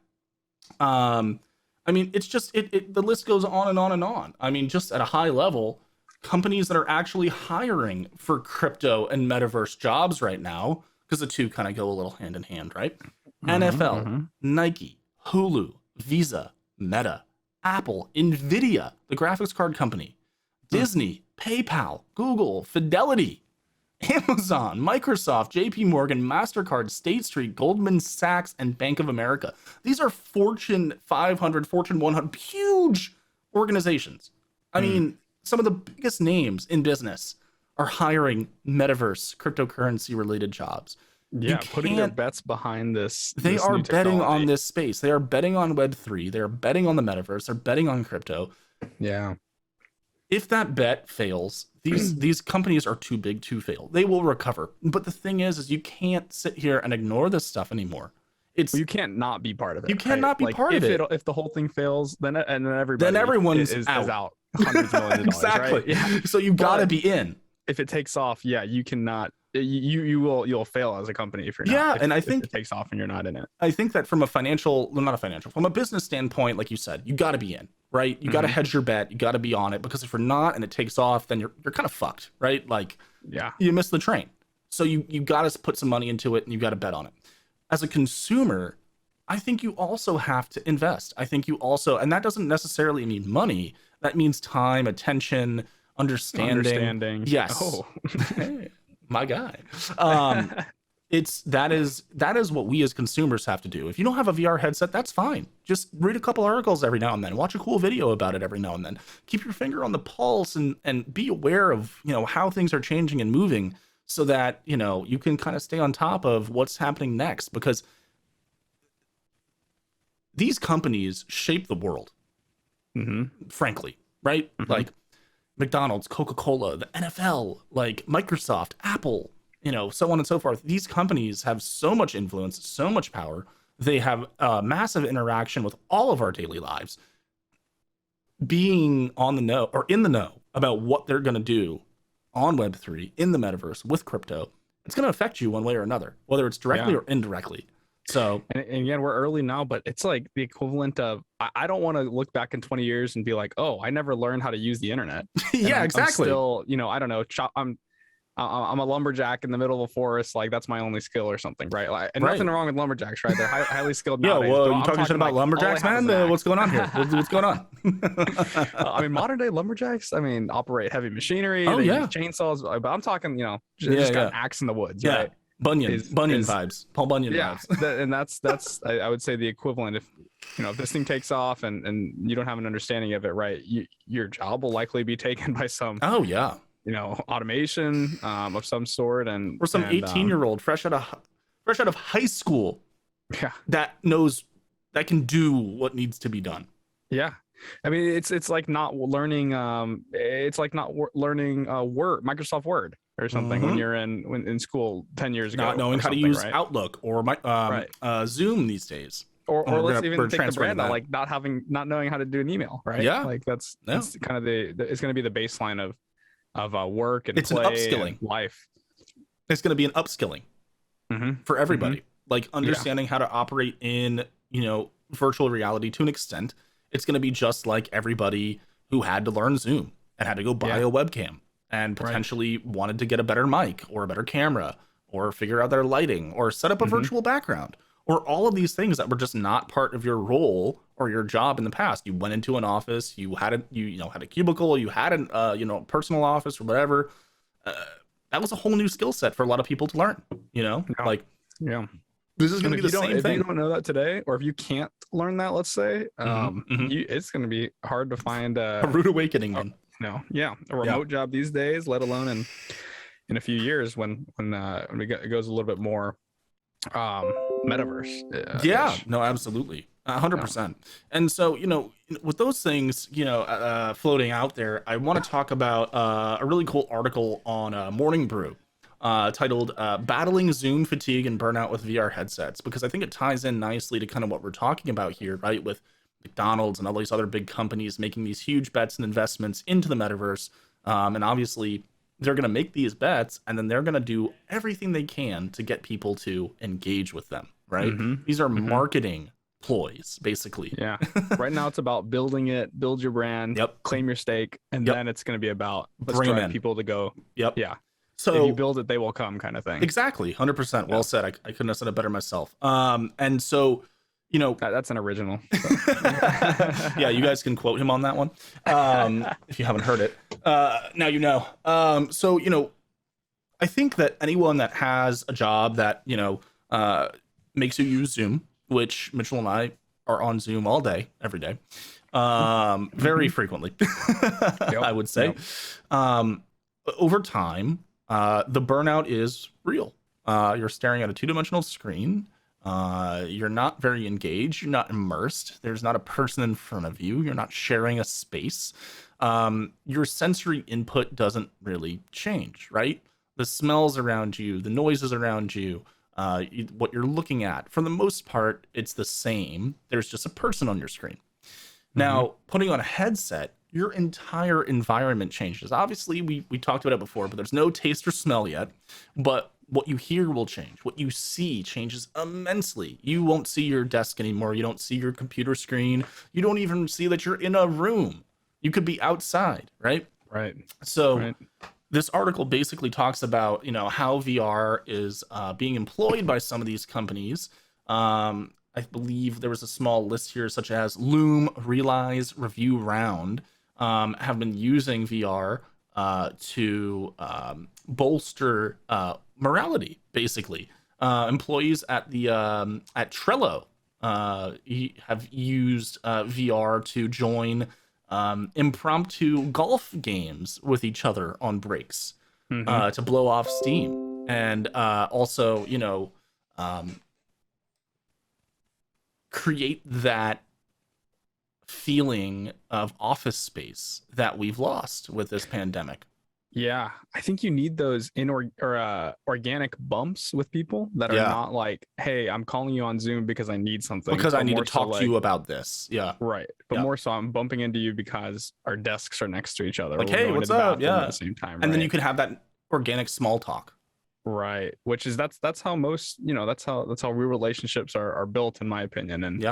Speaker 1: I mean, it's just the list goes on and on and on. I mean, just at a high level, companies that are actually hiring for crypto and metaverse jobs right now, because the two kind of go a little hand in hand, right? NFL, Nike, Hulu, Visa, Meta, Apple, Nvidia, the graphics card company, Disney, PayPal, Google, Fidelity, Amazon, Microsoft, JP Morgan, MasterCard, State Street, Goldman Sachs, and Bank of America. These are Fortune 500, Fortune 100, huge organizations. I mean, some of the biggest names in business are hiring metaverse, cryptocurrency related jobs.
Speaker 2: Yeah, putting their bets behind this.
Speaker 1: They are betting on this space. They are betting on Web3. They are betting on the metaverse. They're betting on crypto.
Speaker 2: Yeah.
Speaker 1: If that bet fails, these companies are too big to fail. They will recover. But the thing is you can't sit here and ignore this stuff anymore.
Speaker 2: You can't not be part of it.
Speaker 1: You cannot be part of it.
Speaker 2: If the whole thing fails, then everybody
Speaker 1: then everyone's
Speaker 2: is out. Hundreds of millions of
Speaker 1: exactly.
Speaker 2: Dollars, right? Yeah.
Speaker 1: So you got to be in.
Speaker 2: If it takes off, you cannot. You'll fail as a company if you're not.
Speaker 1: Yeah, and I think
Speaker 2: if it takes off and you're not in it.
Speaker 1: I think that from a business standpoint, like you said, you got to be in, right? You got to hedge your bet. You got to be on it, because if you're not and it takes off, then you're kind of fucked, right? Like, you miss the train. So you got to put some money into it, and you got to bet on it. As a consumer, I think you also have to invest. I think you also, and that doesn't necessarily mean money. That means time, attention, understanding. Yes.
Speaker 2: Oh.
Speaker 1: My guy. That is what we as consumers have to do. If you don't have a VR headset, that's fine. Just read a couple articles every now and then. Watch a cool video about it every now and then. Keep your finger on the pulse and be aware of, how things are changing and moving, so that, you can kind of stay on top of what's happening next, because these companies shape the world. Frankly, right? Like McDonald's, Coca-Cola, the NFL, like Microsoft, Apple, so on and so forth. These companies have so much influence, so much power. They have massive interaction with all of our daily lives. Being on the know, or in the know, about what they're going to do on Web3, in the metaverse, with crypto, it's going to affect you one way or another, whether it's directly or indirectly. So,
Speaker 2: and again, we're early now, but it's like the equivalent of, I don't want to look back in 20 years and be like, oh, I never learned how to use the internet.
Speaker 1: Yeah, exactly.
Speaker 2: I'm still, I don't know, I'm a lumberjack in the middle of a forest. Like, that's my only skill or something, right? Like, and nothing wrong with lumberjacks, right? They're highly skilled.
Speaker 1: Yeah,
Speaker 2: nowadays,
Speaker 1: well, you talking shit about lumberjacks, man? What's going on here? What's going on?
Speaker 2: I mean, modern day lumberjacks, operate heavy machinery.
Speaker 1: Oh,
Speaker 2: they
Speaker 1: yeah.
Speaker 2: use chainsaws, but I'm talking, just got an axe in the woods, right?
Speaker 1: Bunyan vibes, Paul Bunyan vibes.
Speaker 2: And that's I would say the equivalent. If this thing takes off and you don't have an understanding of it, right, your job will likely be taken by some automation of some sort, or
Speaker 1: some 18-year-old fresh out of high school, that can do what needs to be done.
Speaker 2: Yeah. I mean, it's like not learning. Learning Word, Microsoft Word, or something when you're in school 10 years ago.
Speaker 1: Not knowing how to use Outlook or Zoom these days.
Speaker 2: Or let's even take the brand out, like not knowing how to do an email, right?
Speaker 1: Yeah.
Speaker 2: Like that's kind of it's going to be the baseline of work and
Speaker 1: it's
Speaker 2: play
Speaker 1: an upskilling
Speaker 2: and life.
Speaker 1: It's going to be an upskilling for everybody. Like understanding how to operate in virtual reality to an extent. It's going to be just like everybody who had to learn Zoom and had to go buy a webcam and potentially wanted to get a better mic or a better camera or figure out their lighting or set up a virtual background, or all of these things that were just not part of your role or your job in the past. You went into an office, you had a cubicle, you had an personal office or whatever. That was a whole new skill set for a lot of people to learn. This is going to be the same thing.
Speaker 2: If you don't know that today, or if you can't learn that, let's say, it's going to be hard to find
Speaker 1: a rude awakening.
Speaker 2: A remote job these days, let alone in a few years when it goes a little bit more metaverse.
Speaker 1: No, absolutely.
Speaker 2: Yeah.
Speaker 1: 100%. And so, with those things, floating out there, I want to talk about a really cool article on Morning Brew titled Battling Zoom Fatigue and Burnout with VR Headsets, because I think it ties in nicely to kind of what we're talking about here, right? With McDonald's and all these other big companies making these huge bets and investments into the metaverse. And obviously, they're going to make these bets and then they're going to do everything they can to get people to engage with them, right?
Speaker 2: Mm-hmm.
Speaker 1: These are
Speaker 2: Mm-hmm.
Speaker 1: marketing ploys, basically.
Speaker 2: Yeah. Right now it's about building it, build your brand,
Speaker 1: Yep.
Speaker 2: claim your stake, and
Speaker 1: Yep.
Speaker 2: then it's going to be about let's
Speaker 1: Bring 'em
Speaker 2: drive
Speaker 1: in.
Speaker 2: people to go.
Speaker 1: Yep.
Speaker 2: Yeah.
Speaker 1: So
Speaker 2: if you build it, they will come, kind of thing.
Speaker 1: exactly, 100%. Well
Speaker 2: Yeah.
Speaker 1: said. I couldn't have said it better myself. And so,
Speaker 2: That's an original. So.
Speaker 1: yeah, you guys can quote him on that one if you haven't heard it. Now you know. So I think that anyone that has a job that makes you use Zoom, which Mitchell and I are on Zoom all day, every day, very frequently, I would say. Yep. Over time, the burnout is real. You're staring at a two-dimensional screen. You're not very engaged. You're not immersed. There's not a person in front of you. You're not sharing a space. Your sensory input doesn't really change, right? The smells around you, the noises around you, what you're looking at, for the most part, it's the same. There's just a person on your screen. Now, putting on a headset, your entire environment changes. Obviously, we talked about it before, but there's no taste or smell yet. But what you hear will change. What you see changes immensely. You won't see your desk anymore. You don't see your computer screen. You don't even see that you're in a room. You could be outside, right?
Speaker 2: Right.
Speaker 1: So this article basically talks about, how VR is being employed by some of these companies. I believe there was a small list here, such as Loom, Realize, Review Round, have been using VR to bolster morality. Basically, employees at the at Trello have used VR to join impromptu golf games with each other on breaks to blow off steam, and also, create that feeling of office space that we've lost with this pandemic.
Speaker 2: Yeah, I think you need those organic bumps with people that are not like, hey, I'm calling you on Zoom because I need something.
Speaker 1: Because I need to talk to you about this. Yeah.
Speaker 2: Right. But more so I'm bumping into you because our desks are next to each other.
Speaker 1: Like, hey, what's up? Yeah.
Speaker 2: At the same time.
Speaker 1: And then you can have that organic small talk.
Speaker 2: Right. Which is that's how most, that's how real relationships are built, in my opinion. And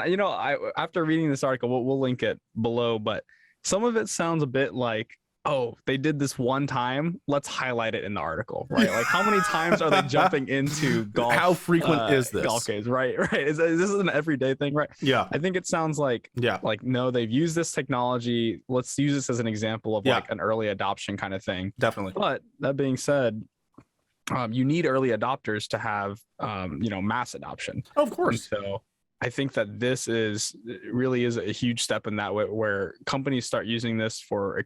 Speaker 2: I after reading this article, we'll link it below, but some of it sounds a bit like, oh, they did this one time, let's highlight it in the article, right? Like, how many times are they jumping into golf?
Speaker 1: How frequent is this?
Speaker 2: Golf games, right? Is this an everyday thing, right?
Speaker 1: Yeah.
Speaker 2: I think it sounds like, no, they've used this technology. Let's use this as an example of like an early adoption kind of thing.
Speaker 1: Definitely.
Speaker 2: But that being said, you need early adopters to have, mass adoption.
Speaker 1: Oh, of course.
Speaker 2: And so I think that this really is a huge step in that way, where companies start using this for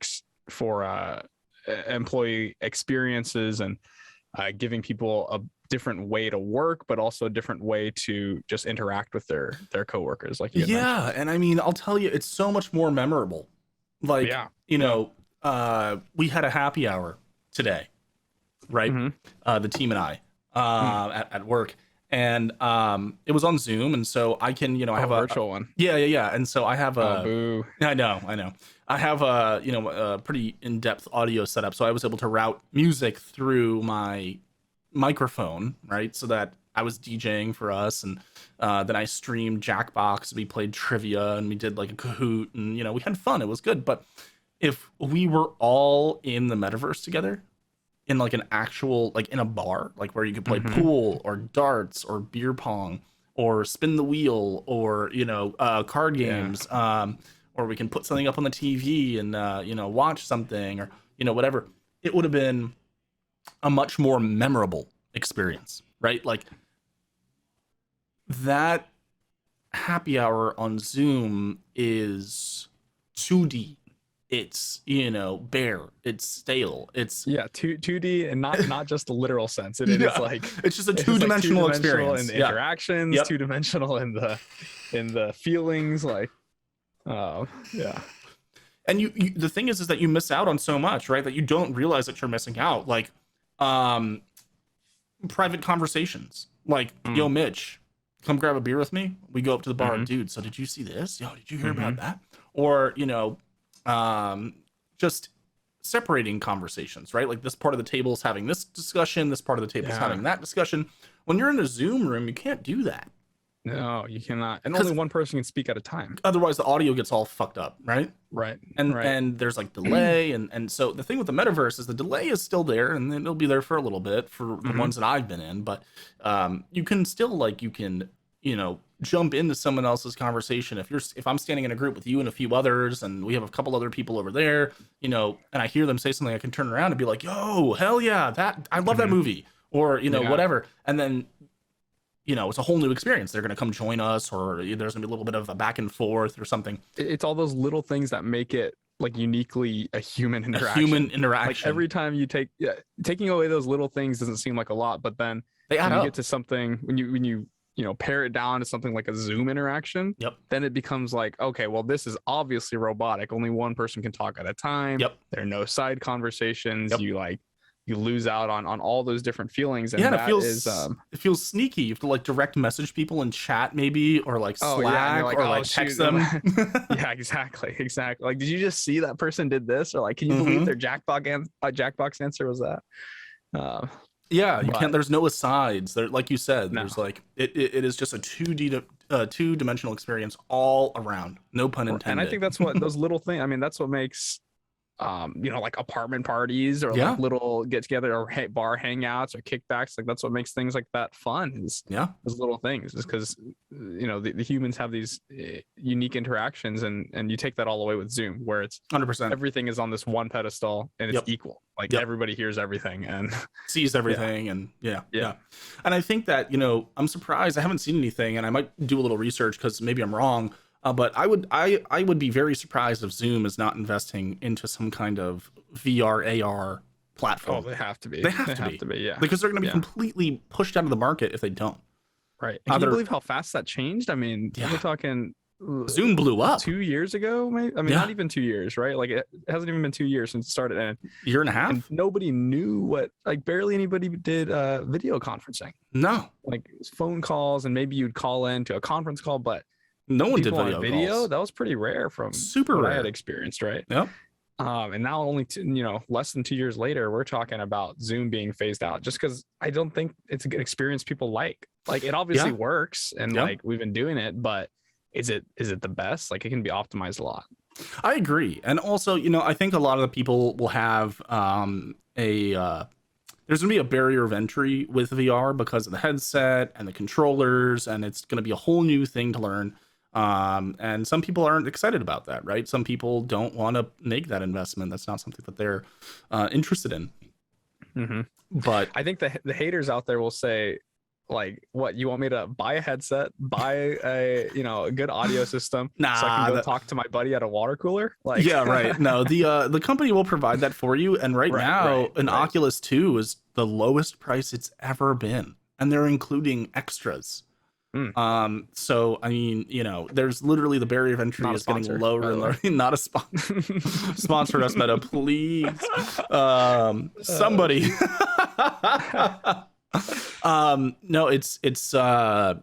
Speaker 2: employee experiences and giving people a different way to work, but also a different way to just interact with their coworkers. Like,
Speaker 1: and I mean, I'll tell you, it's so much more memorable. Like, we had a happy hour today, right? The team and I at work, and it was on Zoom, and so I can, I have a
Speaker 2: virtual one.
Speaker 1: Yeah. And so I have a.
Speaker 2: Boo.
Speaker 1: I know. I have a pretty in-depth audio setup, so I was able to route music through my microphone, right? So that I was DJing for us, and then I streamed Jackbox. We played trivia, and we did like a Kahoot, and we had fun. It was good. But if we were all in the metaverse together, in like an actual, like in a bar, like where you could play pool or darts or beer pong or spin the wheel or card games, or we can put something up on the TV and watch something, or whatever, it would have been a much more memorable experience, right? Like, that happy hour on Zoom is 2D. it's, bare, it's stale, it's
Speaker 2: 2D, and not just the literal sense. It is like
Speaker 1: it's just a two-dimensional experience
Speaker 2: in the
Speaker 1: yeah
Speaker 2: interactions,
Speaker 1: yep.
Speaker 2: two-dimensional in the feelings, like yeah.
Speaker 1: And the thing is that you miss out on so much, right? That you don't realize that you're missing out. Like, private conversations. Like, yo, Mitch, come grab a beer with me. We go up to the bar, dude. So did you see this? Yo, did you hear about that? Or just separating conversations, right? Like, this part of the table is having this discussion. This part of the table is having that discussion. When you're in a Zoom room, you can't do that.
Speaker 2: No, you cannot. And only one person can speak at a time.
Speaker 1: Otherwise, the audio gets all fucked up, right?
Speaker 2: Right.
Speaker 1: And there's like delay. and so the thing with the metaverse is the delay is still there, and it'll be there for a little bit for the ones that I've been in. But you can still, like, jump into someone else's conversation. If I'm standing in a group with you and a few others, and we have a couple other people over there, and I hear them say something, I can turn around and be like, yo, hell yeah, I love that movie, or, whatever. And then, it's a whole new experience. They're going to come join us, or there's going to be a little bit of a back and forth or something.
Speaker 2: It's all those little things that make it like uniquely a human interaction. Like every time you taking away those little things doesn't seem like a lot, but then
Speaker 1: they add
Speaker 2: when
Speaker 1: up.
Speaker 2: You get to something, when you pare it down to something like a Zoom interaction, then it becomes like, okay, well, this is obviously robotic. Only one person can talk at a time. There are no side conversations. You lose out on all those different feelings. And
Speaker 1: it feels sneaky. You have to like direct message people in chat maybe, or like Slack, or like text them.
Speaker 2: Yeah, exactly. Like, did you just see that person did this? Or like, can you believe their Jackbox answer was that?
Speaker 1: Can't. There's no asides. There, like you said, there's like it is just a 2-dimensional experience all around. No pun intended.
Speaker 2: And I think that's what those little things. I mean, that's what makes like apartment parties or like little get together or bar hangouts or kickbacks. Like, that's what makes things like that fun, is those little things, is because the humans have these unique interactions, and you take that all away with Zoom, where it's
Speaker 1: 100%.
Speaker 2: everything is on this one pedestal and it's equal. Like everybody hears everything and
Speaker 1: sees everything. And and I think that I'm surprised. I haven't seen anything, and I might do a little research because maybe I'm wrong. But I would be very surprised if Zoom is not investing into some kind of VR AR platform.
Speaker 2: Oh, they have to be.
Speaker 1: They have to be, yeah. Because they're going to be completely pushed out of the market if they don't.
Speaker 2: Right. Can you believe how fast that changed? I mean, we're talking
Speaker 1: Zoom blew up
Speaker 2: 2 years ago, maybe. I mean, not even 2 years, right? Like, it hasn't even been 2 years since it started, and
Speaker 1: year and a half.
Speaker 2: And nobody knew barely anybody did video conferencing.
Speaker 1: No,
Speaker 2: like phone calls, and maybe you'd call in to a conference call, but
Speaker 1: no one did video calls.
Speaker 2: That was pretty rare from
Speaker 1: super rare.
Speaker 2: I had experienced, right?
Speaker 1: Yep.
Speaker 2: And now only less than 2 years later, we're talking about Zoom being phased out, just because I don't think it's a good experience people like. Like, it obviously works, and like we've been doing it, but is it the best? Like, it can be optimized a lot.
Speaker 1: I agree. And also, I think a lot of the people will have there's going to be a barrier of entry with VR because of the headset and the controllers, and it's going to be a whole new thing to learn. And some people aren't excited about that, right? Some people don't want to make that investment. That's not something that they're interested in. But
Speaker 2: I think the haters out there will say, like, what, you want me to buy a headset, buy a good audio system, so I can go talk to my buddy at a water cooler? Like,
Speaker 1: yeah, right. No, the company will provide that for you. And right now, an Oculus 2 is the lowest price it's ever been, and they're including extras. So I mean, there's literally the barrier of entry is getting lower and lower. Not a sponsor. Sponsored us, Meta, please. Somebody. No, it's the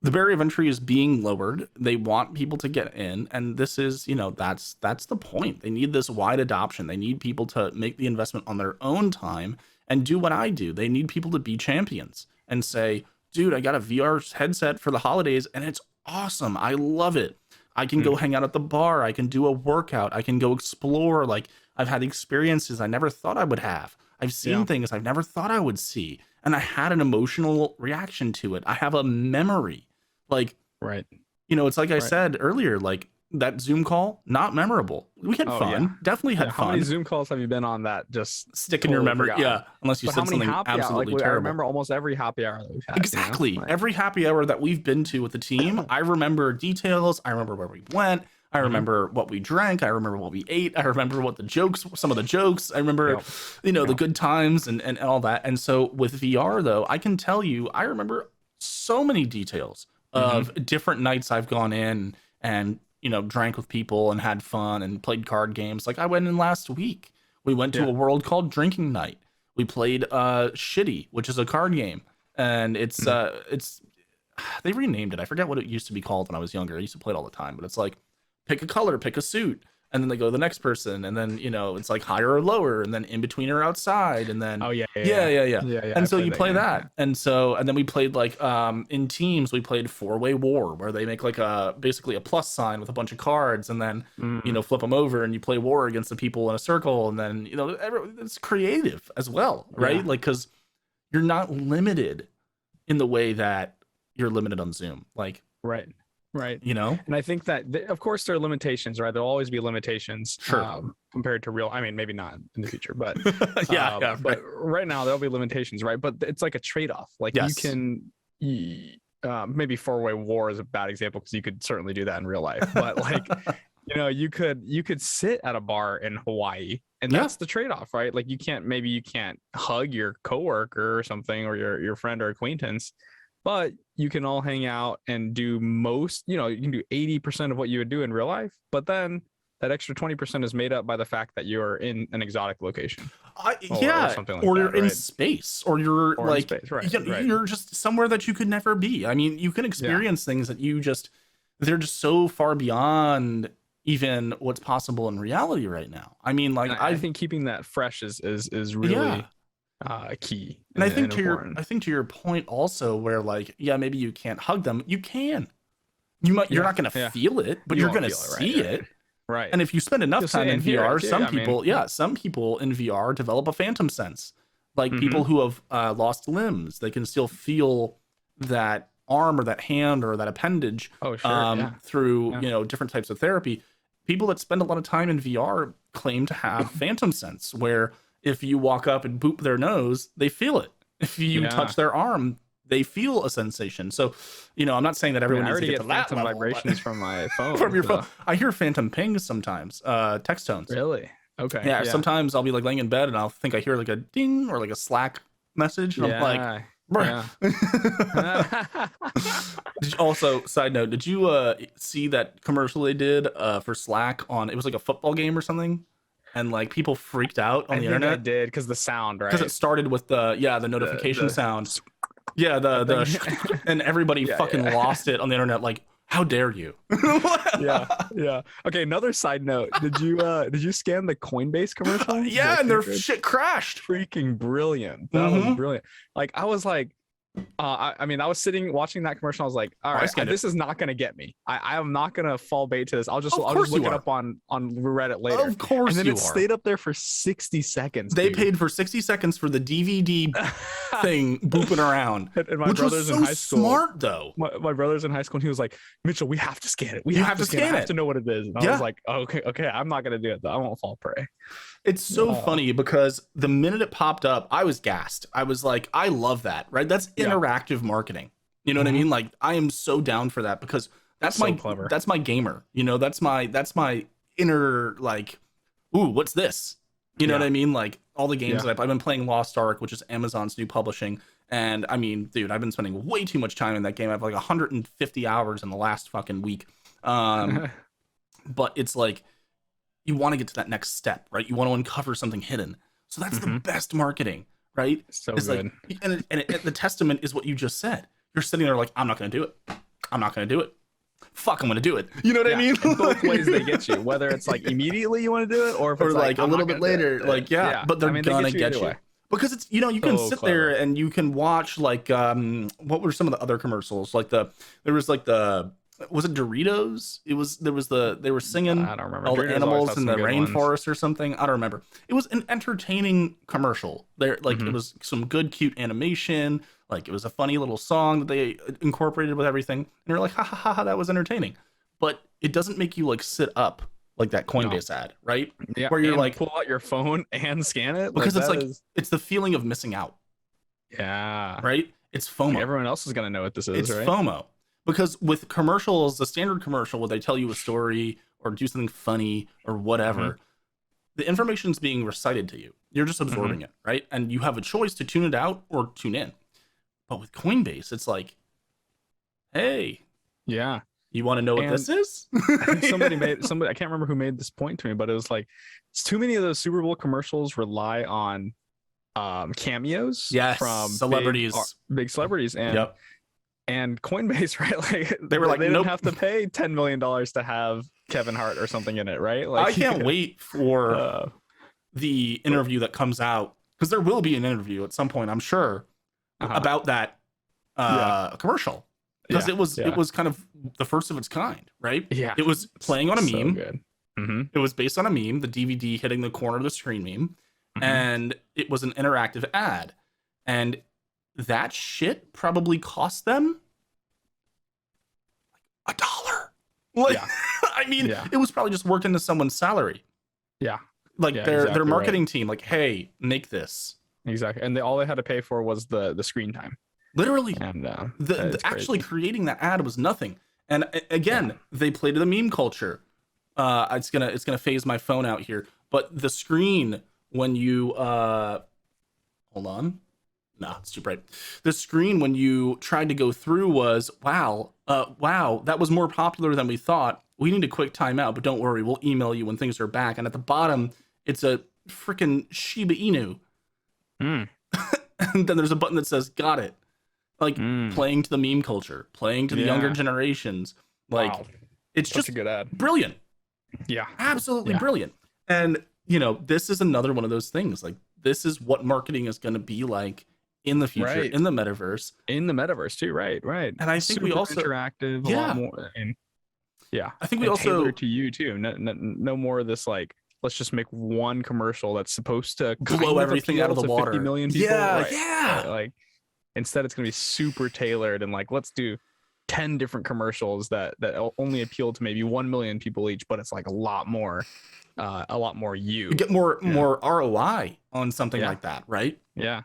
Speaker 1: barrier of entry is being lowered. They want people to get in, and this is, that's the point. They need this wide adoption. They need people to make the investment on their own time and do what I do. They need people to be champions and say, dude, I got a VR headset for the holidays and it's awesome. I love it. I can go hang out at the bar. I can do a workout. I can go explore. Like, I've had experiences I never thought I would have. I've seen things I've never thought I would see. And I had an emotional reaction to it. I have a memory. Like, it's like I said earlier, like, that Zoom call, not memorable. We had fun. Definitely had fun.
Speaker 2: How many Zoom calls have you been on that just
Speaker 1: stick in your memory? Yeah, unless you said something absolutely terrible.
Speaker 2: I remember almost every happy hour that we've had.
Speaker 1: Exactly. Every happy hour that we've been to with the team, I remember details. I remember where we went. I remember what we drank. I remember what we ate. I remember some of the jokes. I remember, the good times and all that. And so with VR though, I can tell you, I remember so many details of different nights I've gone in and, drank with people and had fun and played card games. Like I went in last week. We went to a world called Drinking Night. We played Shitty, which is a card game. And it's they renamed it. I forget what it used to be called when I was younger. I used to play it all the time, but it's like pick a color, pick a suit, and then they go to the next person, and then it's like higher or lower, and then in between or outside, and then and so you play that, and then we played like in teams we played 4-way war, where they make like basically a plus sign with a bunch of cards, and then flip them over, and you play war against the people in a circle, and then it's creative as well, right? Like because you're not limited in the way that you're limited on Zoom, like
Speaker 2: right.
Speaker 1: And
Speaker 2: I think that of course there are limitations, right? There'll always be limitations compared to real, I mean, maybe not in the future, but but right now there'll be limitations, right? But it's like a trade-off. Like you can maybe 4-way war is a bad example because you could certainly do that in real life, but like you could sit at a bar in Hawaii, and that's the trade-off, right? Like you can't hug your coworker or something, or your friend or acquaintance, but you can all hang out and do you can do 80% of what you would do in real life, but then that extra 20% is made up by the fact that you're in an exotic location.
Speaker 1: Or something like you're in space, or you're you're just somewhere that you could never be. I mean, you can experience things that they're just so far beyond even what's possible in reality right now. I mean, like
Speaker 2: I think keeping that fresh is really key.
Speaker 1: And I think to your point also, where like maybe you can't hug them, you can. You're not going to feel it, but you're going to see it.
Speaker 2: Right.
Speaker 1: And if you spend enough time in VR, some people in VR develop a phantom sense. Like people who have lost limbs, they can still feel that arm or that hand or that appendage through different types of therapy. People that spend a lot of time in VR claim to have phantom sense, where if you walk up and boop their nose, they feel it. If you touch their arm, they feel a sensation. So, I'm not saying that everyone needs to get to that
Speaker 2: phantom vibrations from my phone.
Speaker 1: From your phone. I hear phantom pings sometimes, text tones.
Speaker 2: Really? Okay.
Speaker 1: Yeah, sometimes I'll be like laying in bed and I'll think I hear like a ding or like a Slack message. And I'm like, Also, side note, did you see that commercial they did for Slack it was like a football game or something? And like people freaked out on the internet.
Speaker 2: I did, because the sound, right?
Speaker 1: Because it started with the notification sound. Yeah, and everybody fucking lost it on the internet. Like, how dare you?
Speaker 2: yeah. Okay, another side note. Did you scan the Coinbase commercial?
Speaker 1: And their shit crashed.
Speaker 2: Freaking brilliant. That was brilliant. Like I was like, I was sitting watching that commercial. I was like, all right, this is not gonna get me. I am not gonna fall bait to this. I'll just look it up on Reddit later.
Speaker 1: Of course,
Speaker 2: and then stayed up there for 60 seconds.
Speaker 1: They paid for 60 seconds for the DVD thing booping around.
Speaker 2: And my brother's in high school.
Speaker 1: Smart though.
Speaker 2: My brother's in high school, and he was like, Mitchell, we have to scan it. We have to scan it. I have to know what it is. And I was like, okay, I'm not gonna do it though. I won't fall prey.
Speaker 1: It's so funny because the minute it popped up, I was gassed. I was like, I love that, right? That's interactive marketing. You know what I mean? Like, I am so down for that, because that's clever. That's my gamer. That's my inner, like, ooh, what's this? You know what I mean? Like, all the games that I've been playing Lost Ark, which is Amazon's new publishing. And I mean, dude, I've been spending way too much time in that game. I have like 150 hours in the last fucking week. But it's like, you want to get to that next step, right? You want to uncover something hidden. So that's the best marketing, right?
Speaker 2: It's good.
Speaker 1: Like, and the testament is what you just said. You're sitting there like, I'm not going to do it. I'm not going to do it. Fuck, I'm going to do it. You know what I mean?
Speaker 2: Both ways they get you, whether it's like immediately you want to do it, or if it's
Speaker 1: like a little bit later, like, but they're going to get you. Because it's, you can sit there and you can watch like, what were some of the other commercials? Like was it Doritos? They were singing
Speaker 2: I don't remember.
Speaker 1: all
Speaker 2: Doritos
Speaker 1: the animals in the
Speaker 2: rainforest
Speaker 1: or something. I don't remember. It was an entertaining commercial. There, like it was some good, cute animation. Like it was a funny little song that they incorporated with everything. And you're like, ha ha ha, that was entertaining. But it doesn't make you like sit up like that Coinbase ad, right?
Speaker 2: Yeah.
Speaker 1: Where you're like,
Speaker 2: pull out your phone and scan it.
Speaker 1: Because it's the feeling of missing out.
Speaker 2: Yeah.
Speaker 1: Right? It's FOMO.
Speaker 2: Everyone else is gonna know what this is,
Speaker 1: it's
Speaker 2: right?
Speaker 1: FOMO. Because with commercials, the standard commercial where they tell you a story or do something funny or whatever, the information's being recited to you. You're just absorbing it, right? And you have a choice to tune it out or tune in. But with Coinbase, it's like, hey,
Speaker 2: yeah,
Speaker 1: you want to know what this is?
Speaker 2: I think somebody, I can't remember who made this point to me, but it was like, it's too many of those Super Bowl commercials rely on cameos from
Speaker 1: celebrities,
Speaker 2: big celebrities, and Coinbase, right? Like
Speaker 1: they were like,
Speaker 2: they didn't have to pay $10 million to have Kevin Hart or something in it, right? Like,
Speaker 1: I can't wait for the interview that comes out, because there will be an interview at some point, I'm sure, about that commercial, because it was kind of the first of its kind, right?
Speaker 2: Yeah,
Speaker 1: it was playing on a meme.
Speaker 2: Good.
Speaker 1: It was based on a meme, the DVD hitting the corner of the screen meme, and it was an interactive ad, and that shit probably cost them like $1. Like, I mean, it was probably just worked into someone's salary.
Speaker 2: Yeah,
Speaker 1: like their marketing team, like, hey, make this.
Speaker 2: Exactly, and all they had to pay for was the screen time.
Speaker 1: Literally,
Speaker 2: and
Speaker 1: the actually creating that ad was nothing. And again, they played to the meme culture. It's gonna phase my phone out here, but the screen when you hold on. No, it's too bright. The screen when you tried to go through was, wow, that was more popular than we thought. We need a quick timeout, but don't worry, we'll email you when things are back. And at the bottom, it's a freaking Shiba Inu. And then there's a button that says, got it. Like, playing to the meme culture, playing to the younger generations. Like, it's just
Speaker 2: a good ad.
Speaker 1: Brilliant.
Speaker 2: Yeah.
Speaker 1: Absolutely brilliant. And, this is another one of those things. Like, this is what marketing is going to be like in the future, in the metaverse.
Speaker 2: In the metaverse too, right.
Speaker 1: And I think we also
Speaker 2: interactive a lot more. And
Speaker 1: I think we also
Speaker 2: tailor to you too. No more of this like, let's just make one commercial that's supposed to
Speaker 1: blow everything out of the water.
Speaker 2: 50 million people.
Speaker 1: Yeah.
Speaker 2: Like, instead it's gonna be super tailored and like, let's do 10 different commercials that only appeal to maybe 1 million people each, but it's like a lot more you
Speaker 1: get more ROI on something like that, right?
Speaker 2: Yeah.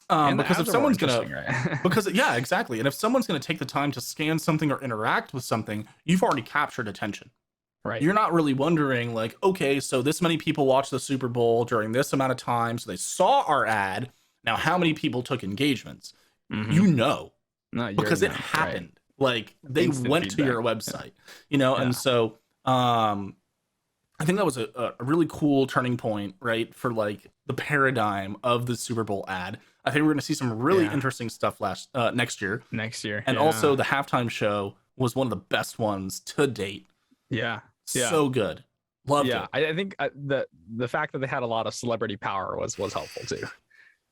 Speaker 1: Because if someone's gonna because exactly. And if someone's gonna take the time to scan something or interact with something, you've already captured attention.
Speaker 2: Right.
Speaker 1: You're not really wondering like, okay, so this many people watched the Super Bowl during this amount of time, so they saw our ad. Now how many people took engagements? Because it happened. Like, they went to your website, and so I think that was a really cool turning point, right, for like the paradigm of the Super Bowl ad. I think we're going to see some really interesting stuff next year. And also the halftime show was one of the best ones to date. So good. Loved it.
Speaker 2: I think the fact that they had a lot of celebrity power was helpful too.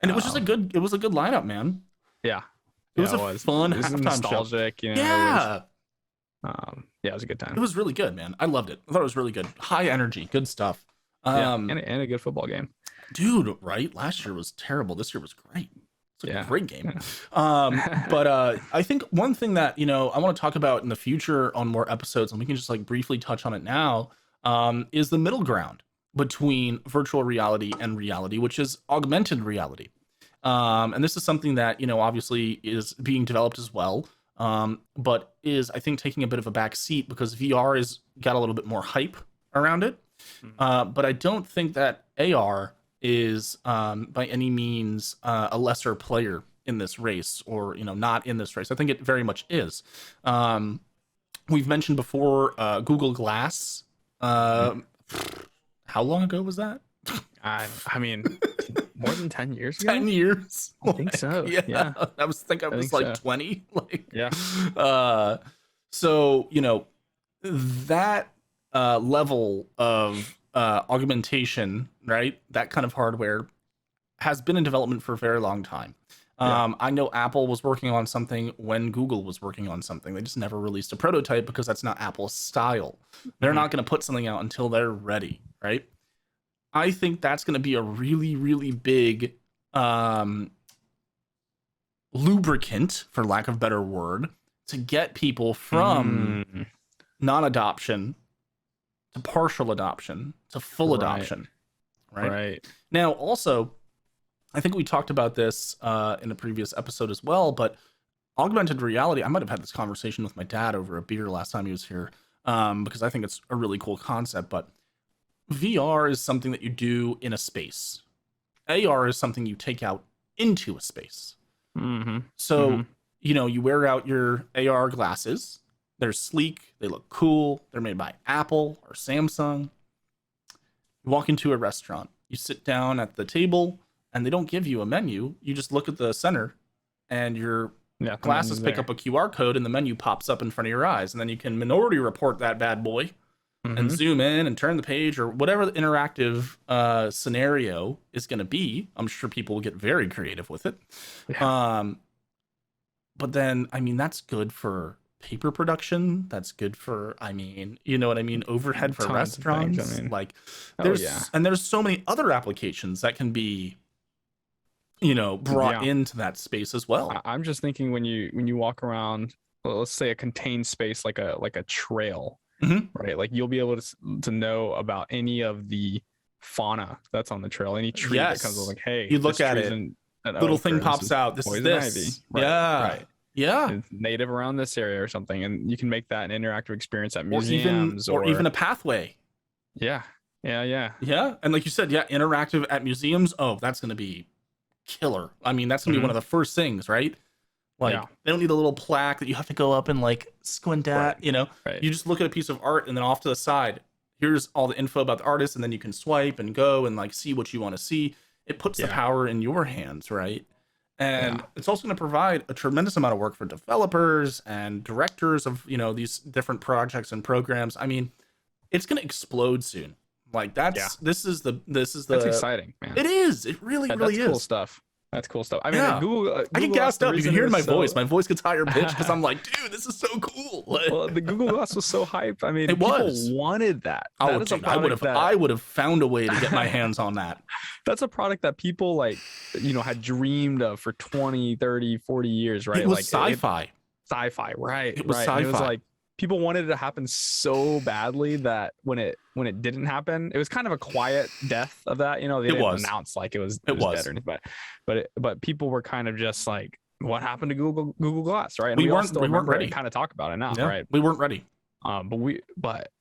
Speaker 1: And it was just a good lineup, man.
Speaker 2: Yeah.
Speaker 1: It was a fun halftime
Speaker 2: nostalgic,
Speaker 1: show.
Speaker 2: It was a good time.
Speaker 1: It was really good, man. I loved it. I thought it was really good. High energy, good stuff.
Speaker 2: And a good football game.
Speaker 1: Dude, right? Last year was terrible. This year was great. It's a great game. But I think one thing that, I want to talk about in the future on more episodes, and we can just like briefly touch on it now, is the middle ground between virtual reality and reality, which is augmented reality. And this is something that, obviously is being developed as well, but is, I think, taking a bit of a back seat because VR has got a little bit more hype around it. But I don't think that AR is by any means a lesser player in this race, or not in this race. I think it very much is. We've mentioned before Google Glass. How long ago was that?
Speaker 2: I mean, more than 10 years ago.
Speaker 1: 10 years.
Speaker 2: I think so. Yeah.
Speaker 1: I was like 20.
Speaker 2: Like
Speaker 1: So that level of augmentation, right? That kind of hardware has been in development for a very long time. I know Apple was working on something when Google was working on something. They just never released a prototype because that's not Apple's style. They're not going to put something out until they're ready, right? I think that's going to be a really, really big lubricant, for lack of a better word, to get people from non-adoption to partial adoption to full adoption. Right. Now, also, I think we talked about this in a previous episode as well, but augmented reality, I might have had this conversation with my dad over a beer last time he was here, because I think it's a really cool concept. But VR is something that you do in a space. AR is something you take out into a space. So, you wear out your AR glasses. They're sleek. They look cool. They're made by Apple or Samsung. You walk into a restaurant. You sit down at the table, and they don't give you a menu. You just look at the center, and your glasses pick up a QR code, and the menu pops up in front of your eyes. And then you can minority report that bad boy and zoom in and turn the page, or whatever the interactive scenario is going to be. I'm sure people will get very creative with it. But then, I mean, that's good for paper production. That's good for, you know what I mean? Overhead for restaurants. There's so many other applications that can be, brought into that space as well.
Speaker 2: I'm just thinking when you walk around, well, let's say a contained space, like a trail, right? Like you'll be able to know about any of the fauna that's on the trail, any tree that comes along, like, hey,
Speaker 1: you look at it, little thing pops out. This is this. Ivy. Right. Yeah.
Speaker 2: It's native around this area or something. And you can make that an interactive experience at museums
Speaker 1: or even a pathway.
Speaker 2: Yeah.
Speaker 1: And like you said, interactive at museums. Oh, that's going to be killer. I mean, that's going to be one of the first things, right? Like they don't need a little plaque that you have to go up and like squint at, You just look at a piece of art and then off to the side, here's all the info about the artist. And then you can swipe and go and like see what you want to see. It puts the power in your hands, right? And it's also going to provide a tremendous amount of work for developers and directors of, these different projects and programs. I mean, it's going to explode soon. Like this is that's
Speaker 2: exciting, man.
Speaker 1: It is. It really is.
Speaker 2: Cool stuff. That's cool stuff. I mean, Google
Speaker 1: I get gassed up. You can hear it in my voice. My voice gets higher pitched because I'm like, dude, this is so cool.
Speaker 2: Well, the Google Glass was so hype. I mean, people wanted that.
Speaker 1: I would have found a way to get my hands on that.
Speaker 2: That's a product that people had dreamed of for 20, 30, 40 years, right?
Speaker 1: It was sci-fi.
Speaker 2: Sci-fi, right?
Speaker 1: It was sci-fi.
Speaker 2: It was like people wanted it to happen so badly that when it didn't happen, it was kind of a quiet death of that. They didn't announce like it was dead or anything, but people were kind of just like, what happened to Google Glass, right? And we weren't ready. Kind of talk about it now, right?
Speaker 1: We weren't ready.
Speaker 2: But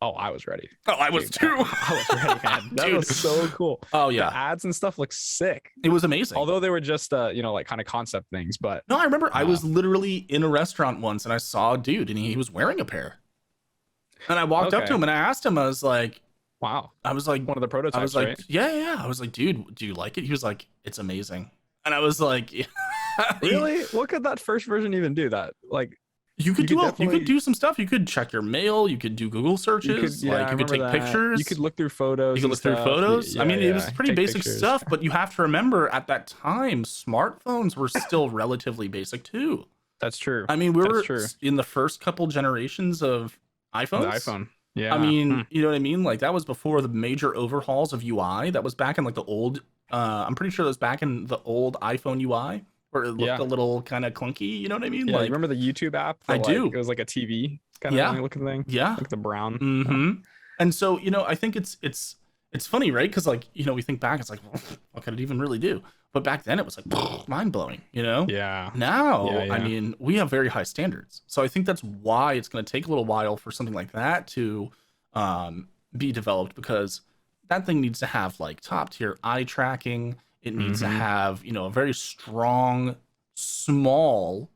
Speaker 2: I was ready.
Speaker 1: Oh, I was too.
Speaker 2: I was ready, man. That was so cool.
Speaker 1: Oh yeah,
Speaker 2: the ads and stuff look sick.
Speaker 1: It was amazing.
Speaker 2: Although they were just like kind of concept things, but
Speaker 1: no, I remember I was literally in a restaurant once and I saw a dude and he was wearing a pair. And I walked up to him and I asked him, I was like,
Speaker 2: wow.
Speaker 1: I was like,
Speaker 2: one of the prototypes,
Speaker 1: I was like,
Speaker 2: right?
Speaker 1: Yeah. I was like, dude, do you like it? He was like, it's amazing. And I was like, yeah.
Speaker 2: Really? What could that first version even do? That like
Speaker 1: you could do some stuff. You could check your mail. You could do Google searches. You could take pictures.
Speaker 2: You could look through photos.
Speaker 1: I mean, it was pretty basic stuff, but you have to remember at that time, smartphones were still relatively basic too.
Speaker 2: That's true.
Speaker 1: I mean, we were in the first couple generations of iPhones.
Speaker 2: The iPhone. Yeah.
Speaker 1: I mean, you know what I mean? Like that was before the major overhauls of UI. That was back in like the old, I'm pretty sure that was back in the old iPhone UI. Where it looked a little kind of clunky, you know what I mean?
Speaker 2: Yeah,
Speaker 1: like,
Speaker 2: you remember the YouTube app?
Speaker 1: I do.
Speaker 2: It was like a TV kind of looking thing.
Speaker 1: Yeah,
Speaker 2: like the brown.
Speaker 1: Mm-hmm. And so I think it's funny, right? Because like we think back, it's like, what could it even really do? But back then, it was like mind blowing,
Speaker 2: Yeah.
Speaker 1: Now, I mean, we have very high standards, so I think that's why it's going to take a little while for something like that to be developed, because that thing needs to have like top tier eye tracking. It needs to have, a very strong, small,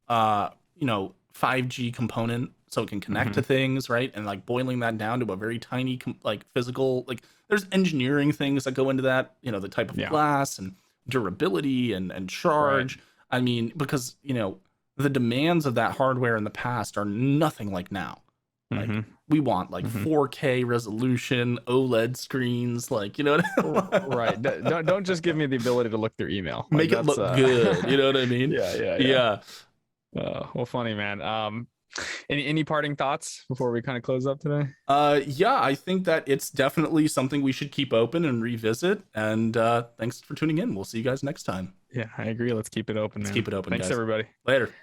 Speaker 1: 5G component so it can connect to things, right? And like boiling that down to a very tiny, like physical, like there's engineering things that go into that, the type of glass and durability and charge. Right. I mean, because, the demands of that hardware in the past are nothing like now. Like we want like 4K resolution, OLED screens, like
Speaker 2: right. Don't just give me the ability to look through email.
Speaker 1: Make it look good. You know what I mean?
Speaker 2: Yeah. Well, funny, man. Any parting thoughts before we kind of close up today?
Speaker 1: I think that it's definitely something we should keep open and revisit. And thanks for tuning in. We'll see you guys next time.
Speaker 2: Yeah, I agree. Let's keep it open.
Speaker 1: Keep it open.
Speaker 2: Thanks,
Speaker 1: guys.
Speaker 2: everybody.
Speaker 1: Later.